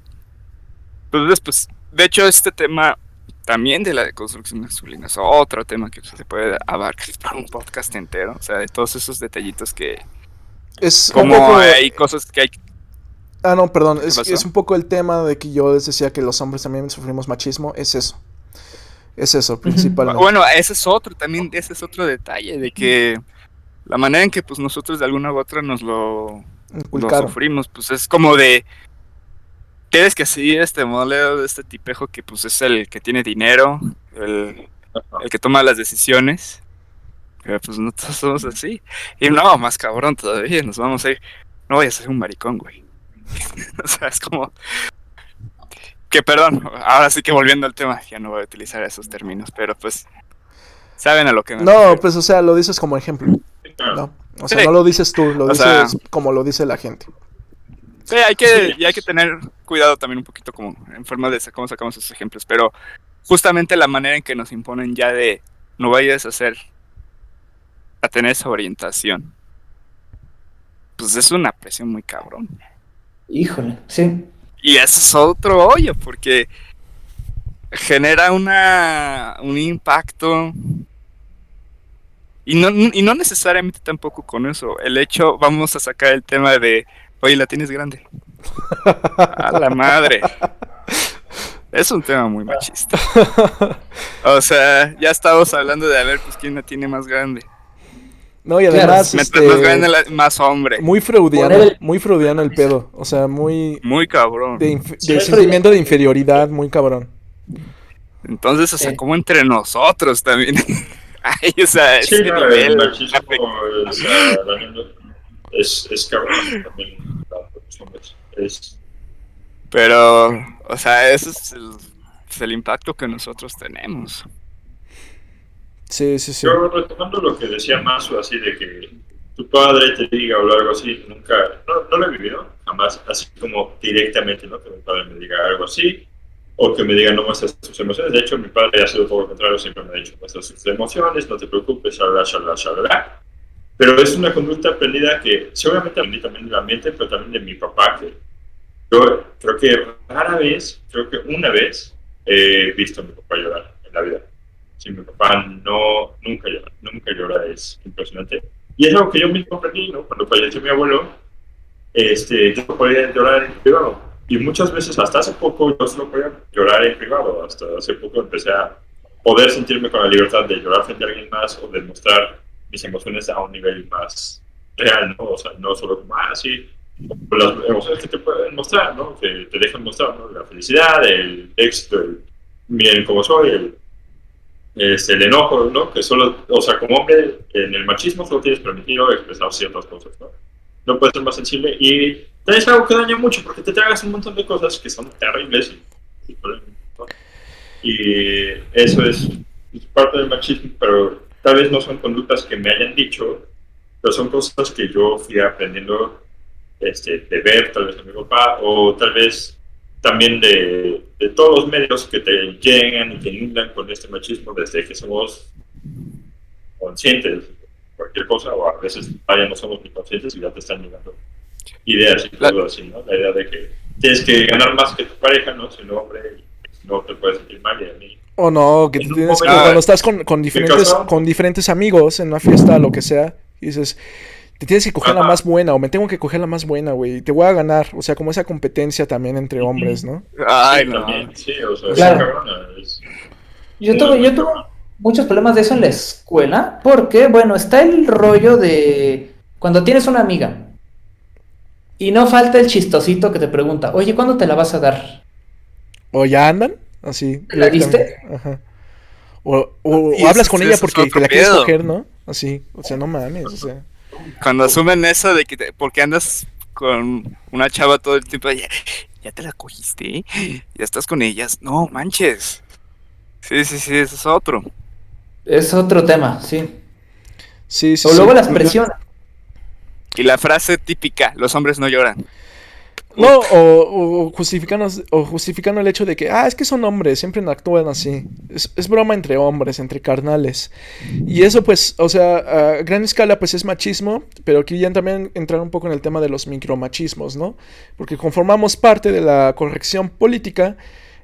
Entonces, pues, de hecho, este tema también de la deconstrucción masculina es otro tema que se puede abarcar para un podcast entero, o sea, de todos esos detallitos que... Es un Como poco... hay cosas que hay... Ah, no, perdón, ¿Qué pasó? es un poco el tema de que yo les decía que los hombres también sufrimos machismo, es eso. Es eso, principalmente. Bueno, ese es otro detalle de que la manera en que pues nosotros de alguna u otra nos lo sufrimos, pues es como de tienes que seguir este modelo de este tipejo que pues es el que tiene dinero, el que toma las decisiones, pero pues no todos somos así. Y no, más cabrón todavía, nos vamos a ir, no vayas a ser un maricón, güey. O sea, es como que perdón, ahora sí que volviendo al tema, ya no voy a utilizar esos términos, pero pues saben a lo que me refiero. No, pues o sea, lo dices como ejemplo. No, o sea, Sí. no lo dices tú, lo O dices sea, como lo dice la gente. Sí, hay que tener cuidado también un poquito como en forma de cómo sacamos esos ejemplos, pero justamente la manera en que nos imponen ya de no vayas a tener esa orientación, pues es una presión muy cabrón. Híjole, sí. Y eso es otro hoyo, porque genera un impacto y no necesariamente tampoco con eso. El hecho, vamos a sacar el tema de, oye, la tienes grande. A la madre. Es un tema muy machista. O sea, ya estamos hablando de a ver, pues quién la tiene más grande. No, y además, Mientras más grande, más hombre. muy freudiano el pedo. O sea, muy Muy cabrón. de sentimiento de inferioridad, muy cabrón. Entonces, o sea, como entre nosotros también. Ay, o sea, Sí, ese no, nivel. el machismo es cabrón también para los hombres. Pero, o sea, ese es el impacto que nosotros tenemos. Sí. Yo retomando lo que decía Masu, así de que tu padre te diga o algo así, nunca, no lo he vivido, jamás, así como directamente, ¿no? Que mi padre me diga algo así, o que me diga no muestres tus emociones. De hecho, mi padre ha sido todo lo contrario, siempre me ha dicho muestra tus emociones, no te preocupes, shalala. Pero es una conducta aprendida que seguramente aprendí también del ambiente, pero también de mi papá, que yo creo que creo que una vez he visto a mi papá llorar en la vida. Sí, mi papá nunca llora, es impresionante. Y es algo que yo mismo aprendí, ¿no? Cuando falleció mi abuelo, yo podía llorar en privado. Y muchas veces, hasta hace poco, yo solo podía llorar en privado. Hasta hace poco empecé a poder sentirme con la libertad de llorar frente a alguien más o de mostrar mis emociones a un nivel más real, ¿no? O sea, no solo como, sí, las emociones que te pueden mostrar, ¿no? Que te dejan mostrar, ¿no? La felicidad, el éxito, miren cómo soy, el enojo, ¿no? Que solo, o sea, como hombre, en el machismo solo tienes permitido expresar ciertas cosas, ¿no? No puedes ser más sensible y también es algo que daña mucho porque te tragas un montón de cosas que son terribles y eso es parte del machismo, pero tal vez no son conductas que me hayan dicho, pero son cosas que yo fui aprendiendo de ver, tal vez de mi papá, o tal vez también de todos los medios que te llegan y te inundan con este machismo desde que somos conscientes de cualquier cosa, o a veces todavía no somos ni conscientes y ya te están llegando ideas y todo así, ¿no? La idea de que tienes que ganar más que tu pareja, ¿no? Si no, hombre, no te puedes sentir mal y a mí. O no, que tú tienes cuando estás con diferentes amigos en una fiesta, lo que sea, y dices, te tienes que coger la más buena, o me tengo que coger la más buena, güey, y te voy a ganar. O sea, como esa competencia también entre hombres, ¿no? Ay, sí, no. También, sí, o sea, claro. Yo tuve muchos problemas de eso en la escuela, porque, bueno, está el rollo de cuando tienes una amiga y no falta el chistosito que te pregunta, oye, ¿cuándo te la vas a dar? O ya andan, así. ¿La diste? Ajá. O hablas con ella porque te la quieres coger, ¿no? Así, o sea, no mames, o sea. Cuando asumen eso de que porque andas con una chava todo el tiempo, ya te la cogiste, ya estás con ellas, no manches. Sí, eso es otro. Es otro tema, sí. Sí. O luego las presiones. Y la frase típica, los hombres no lloran. No, o justificando el hecho de que, es que son hombres, siempre actúan así. Es broma entre hombres, entre carnales. Y eso, pues, o sea, a gran escala, pues es machismo, pero querían también entrar un poco en el tema de los micromachismos, ¿no? Porque conformamos parte de la corrección política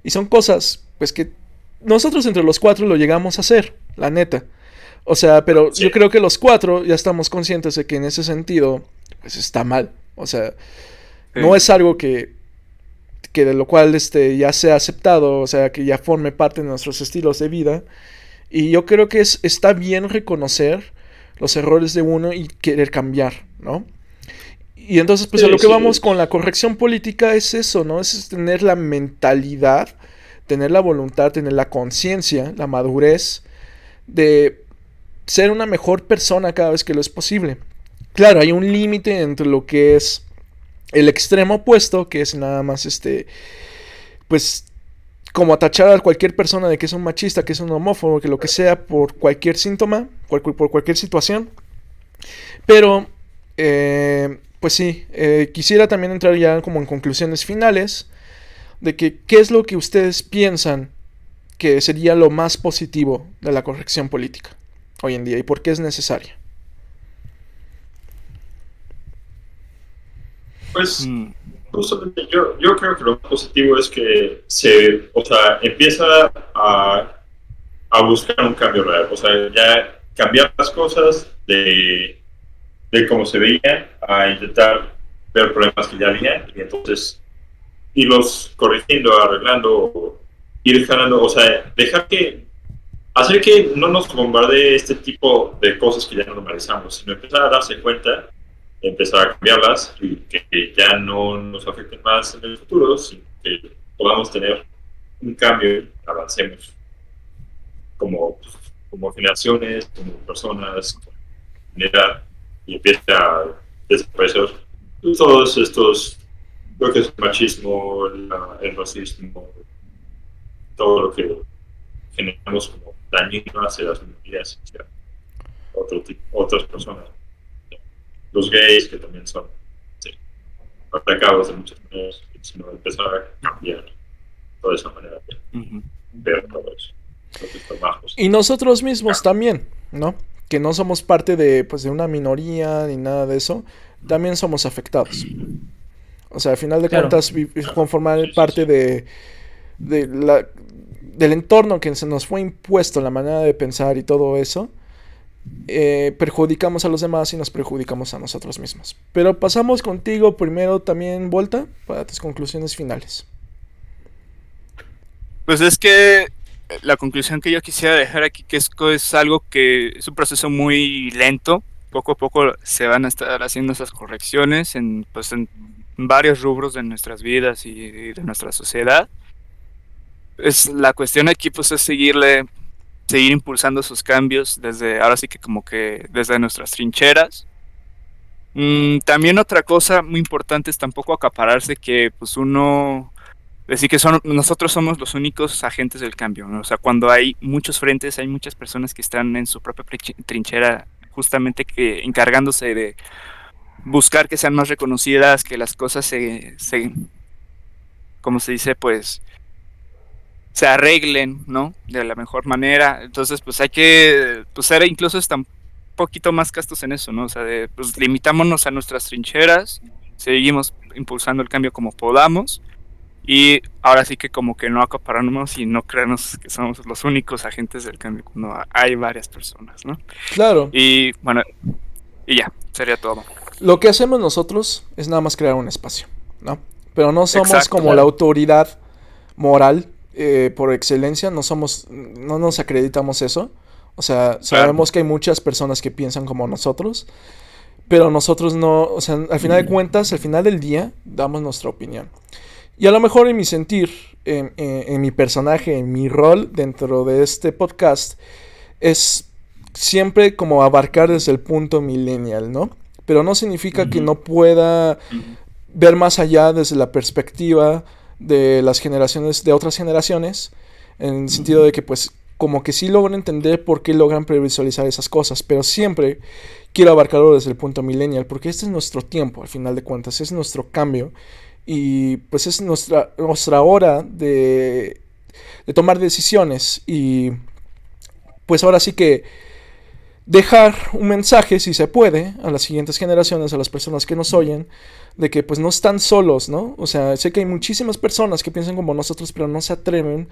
y son cosas, pues, que nosotros entre los cuatro lo llegamos a hacer, la neta. O sea, pero sí. Yo creo que los cuatro ya estamos conscientes de que en ese sentido, pues, está mal. O sea... No es algo que de lo cual ya sea aceptado, o sea, que ya forme parte de nuestros estilos de vida. Y yo creo que está bien reconocer los errores de uno y querer cambiar, ¿no? Y entonces, pues a lo que vamos con la corrección política es eso, ¿no? Es tener la mentalidad, tener la voluntad, tener la conciencia, la madurez de ser una mejor persona cada vez que lo es posible. Claro, hay un límite entre lo que es el extremo opuesto, que es nada más pues como tachar a cualquier persona de que es un machista, que es un homófobo, que lo que sea, por cualquier síntoma, por cualquier situación. Pero pues sí, quisiera también entrar ya como en conclusiones finales de que qué es lo que ustedes piensan que sería lo más positivo de la corrección política hoy en día y por qué es necesaria. Pues justamente yo creo que lo positivo es que empieza a buscar un cambio real, o sea, ya cambiar las cosas de cómo se veían a intentar ver problemas que ya había y entonces irlos corrigiendo, arreglando, ir jalando, o sea, dejar que hacer que no nos bombardee este tipo de cosas que ya normalizamos, sino empezar a darse cuenta, empezar a cambiarlas y que ya no nos afecten más en el futuro, sino que podamos tener un cambio y avancemos como generaciones, como personas, como comunidad, y empiece a desaparecer todos estos, lo que es el machismo, el racismo, todo lo que generamos como dañino hacia las minorías, hacia otras personas. Los gays, que también son atacados de muchas maneras, sino empezar a cambiar toda esa manera de ver todo eso. Y nosotros mismos también, ¿no? Que no somos parte de, pues, de una minoría ni nada de eso, también somos afectados. O sea, al final de cuentas, conformar parte del entorno que se nos fue impuesto, la manera de pensar y todo eso, perjudicamos a los demás y nos perjudicamos a nosotros mismos. Pero pasamos contigo primero también, Volta, para tus conclusiones finales. Pues es que la conclusión que yo quisiera dejar aquí, que es algo que es un proceso muy lento. Poco a poco se van a estar haciendo esas correcciones en varios rubros de nuestras vidas y de nuestra sociedad. La cuestión aquí pues es seguir impulsando esos cambios ahora sí que como que desde nuestras trincheras. También otra cosa muy importante es tampoco acapararse que pues decir que nosotros somos los únicos agentes del cambio, ¿no? O sea, cuando hay muchos frentes, hay muchas personas que están en su propia trinchera, justamente encargándose de buscar que sean más reconocidas, que las cosas ¿cómo se dice? Pues se arreglen, ¿no? De la mejor manera. Entonces, pues hay que ser incluso hasta un poquito más castos en eso, ¿no? O sea, pues limitámonos a nuestras trincheras, seguimos impulsando el cambio como podamos. Y ahora sí que como que no acapararnos y no creernos que somos los únicos agentes del cambio cuando hay varias personas, ¿no? Claro. Y bueno, y ya, sería todo. Lo que hacemos nosotros es nada más crear un espacio, ¿no? Pero no somos Exacto, como la autoridad moral por excelencia, no nos acreditamos eso. O sea, sabemos que hay muchas personas que piensan como nosotros, pero nosotros no, o sea, al final de cuentas, al final del día, damos nuestra opinión. Y a lo mejor en mi sentir, en mi personaje, en mi rol dentro de este podcast, es siempre como abarcar desde el punto millennial, ¿no? Pero no significa que no pueda ver más allá desde la perspectiva de las generaciones, de otras generaciones, en el sentido de que pues como que sí logran entender por qué logran previsualizar esas cosas, pero siempre quiero abarcarlo desde el punto millennial, porque este es nuestro tiempo, al final de cuentas, es nuestro cambio. Y pues es nuestra hora de tomar decisiones. Y pues ahora sí que dejar un mensaje, si se puede, a las siguientes generaciones, a las personas que nos oyen, de que pues no están solos, ¿no? O sea, sé que hay muchísimas personas que piensan como nosotros, pero no se atreven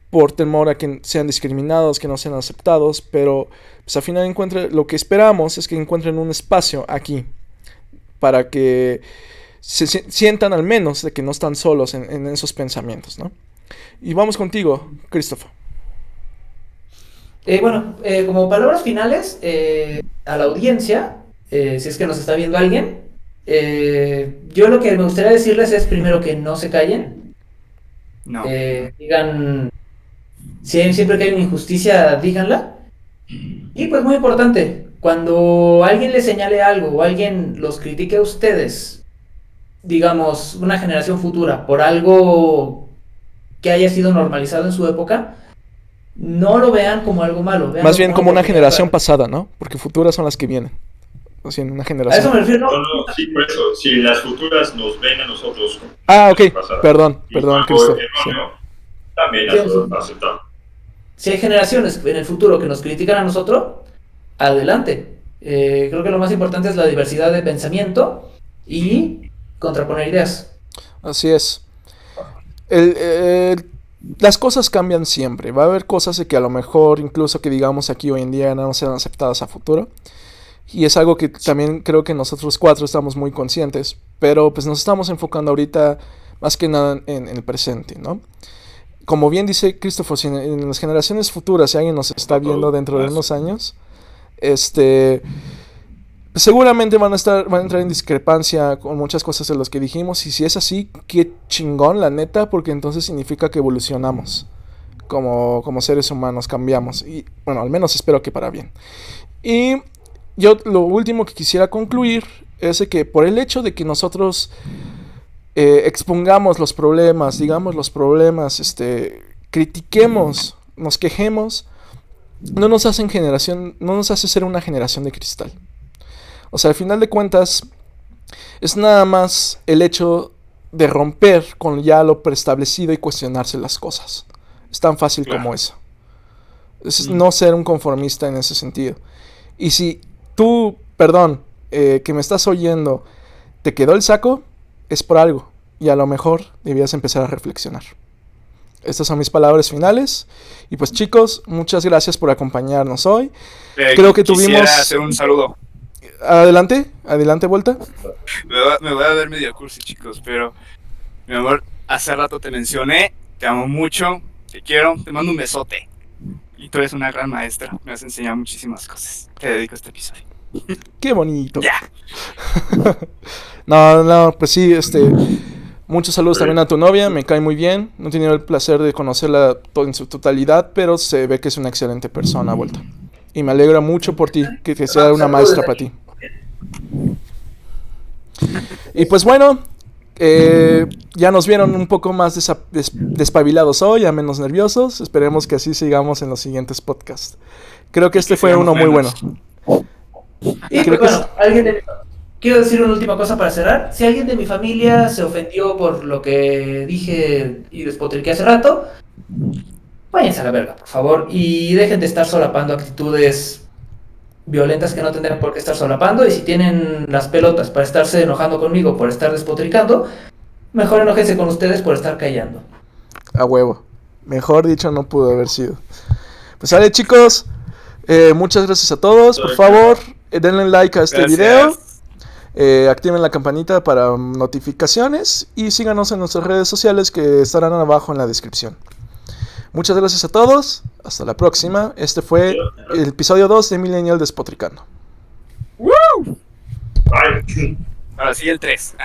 por temor a que sean discriminados, que no sean aceptados. Pero pues al final lo que esperamos es que encuentren un espacio aquí para que se sientan al menos de que no están solos en esos pensamientos, ¿no? Y vamos contigo, Christopher. Bueno, como palabras finales, a la audiencia, si es que nos está viendo alguien, yo lo que me gustaría decirles es primero que no se callen. No. Digan, siempre que hay una injusticia, díganla. Y pues muy importante, cuando alguien les señale algo o alguien los critique a ustedes, digamos, una generación futura, por algo que haya sido normalizado en su época, no lo vean como algo malo. Más bien como una generación pasada, ¿no? Porque futuras son las que vienen. O sea, en una generación. A eso me refiero, ¿no? No, sí, por eso, si las futuras nos ven a nosotros. Ok, perdón, Cristo. Sí. También aceptamos. Si hay generaciones en el futuro que nos critican a nosotros, adelante. Creo que lo más importante es la diversidad de pensamiento y contraponer ideas. Así es. Las cosas cambian siempre. Va a haber cosas de que a lo mejor, incluso que digamos aquí hoy en día, no sean aceptadas a futuro. Y es algo que también creo que nosotros cuatro estamos muy conscientes. Pero pues nos estamos enfocando ahorita más que nada en el presente, ¿no? como bien dice Christopher, si en las generaciones futuras, si alguien nos está viendo dentro de unos años, seguramente van a entrar en discrepancia con muchas cosas de los que dijimos. Y si es así, qué chingón, la neta, porque entonces significa que evolucionamos como seres humanos, cambiamos. Y bueno, al menos espero que para bien. Y yo lo último que quisiera concluir es de que por el hecho de que nosotros expongamos los problemas, digamos los problemas, critiquemos, nos quejemos, no nos hace ser una generación de cristal. O sea, al final de cuentas, es nada más el hecho de romper con ya lo preestablecido y cuestionarse las cosas. Es tan fácil como eso. Es no ser un conformista en ese sentido. Y si tú, que me estás oyendo, te quedó el saco, es por algo. Y a lo mejor debías empezar a reflexionar. Estas son mis palabras finales. Y pues chicos, muchas gracias por acompañarnos hoy. Creo que tuvimos... hacer un saludo. Adelante, Vuelta. Me voy a ver medio cursi, chicos, pero mi amor, hace rato te mencioné, te amo mucho, te quiero, te mando un besote. Y tú eres una gran maestra, me has enseñado muchísimas cosas. Te dedico a este episodio. Qué bonito. Ya. No, pues sí, muchos saludos también a tu novia, me cae muy bien. No he tenido el placer de conocerla en su totalidad, pero se ve que es una excelente persona, Vuelta. Y me alegra mucho por ti, que sea una maestra para ti. Y pues bueno, ya nos vieron un poco más despabilados hoy, ya menos nerviosos. Esperemos que así sigamos en los siguientes podcasts. Creo que fue uno muy bueno. Y pues, bueno, quiero decir una última cosa para cerrar. Si alguien de mi familia se ofendió por lo que dije y despotriqué hace rato, váyanse a la verga, por favor, y dejen de estar solapando actitudes violentas que no tendrían por qué estar solapando. Y si tienen las pelotas para estarse enojando conmigo por estar despotricando, mejor enójense con ustedes por estar callando. A huevo. Mejor dicho no pudo haber sido. Pues sale, chicos. Muchas gracias a todos. Por favor, denle like a este video. Activen la campanita para notificaciones. Y síganos en nuestras redes sociales que estarán abajo en la descripción. Muchas gracias a todos. Hasta la próxima. Este fue el episodio 2 de Millennial Despotricando. ¡Woo! Ahora sí el 3.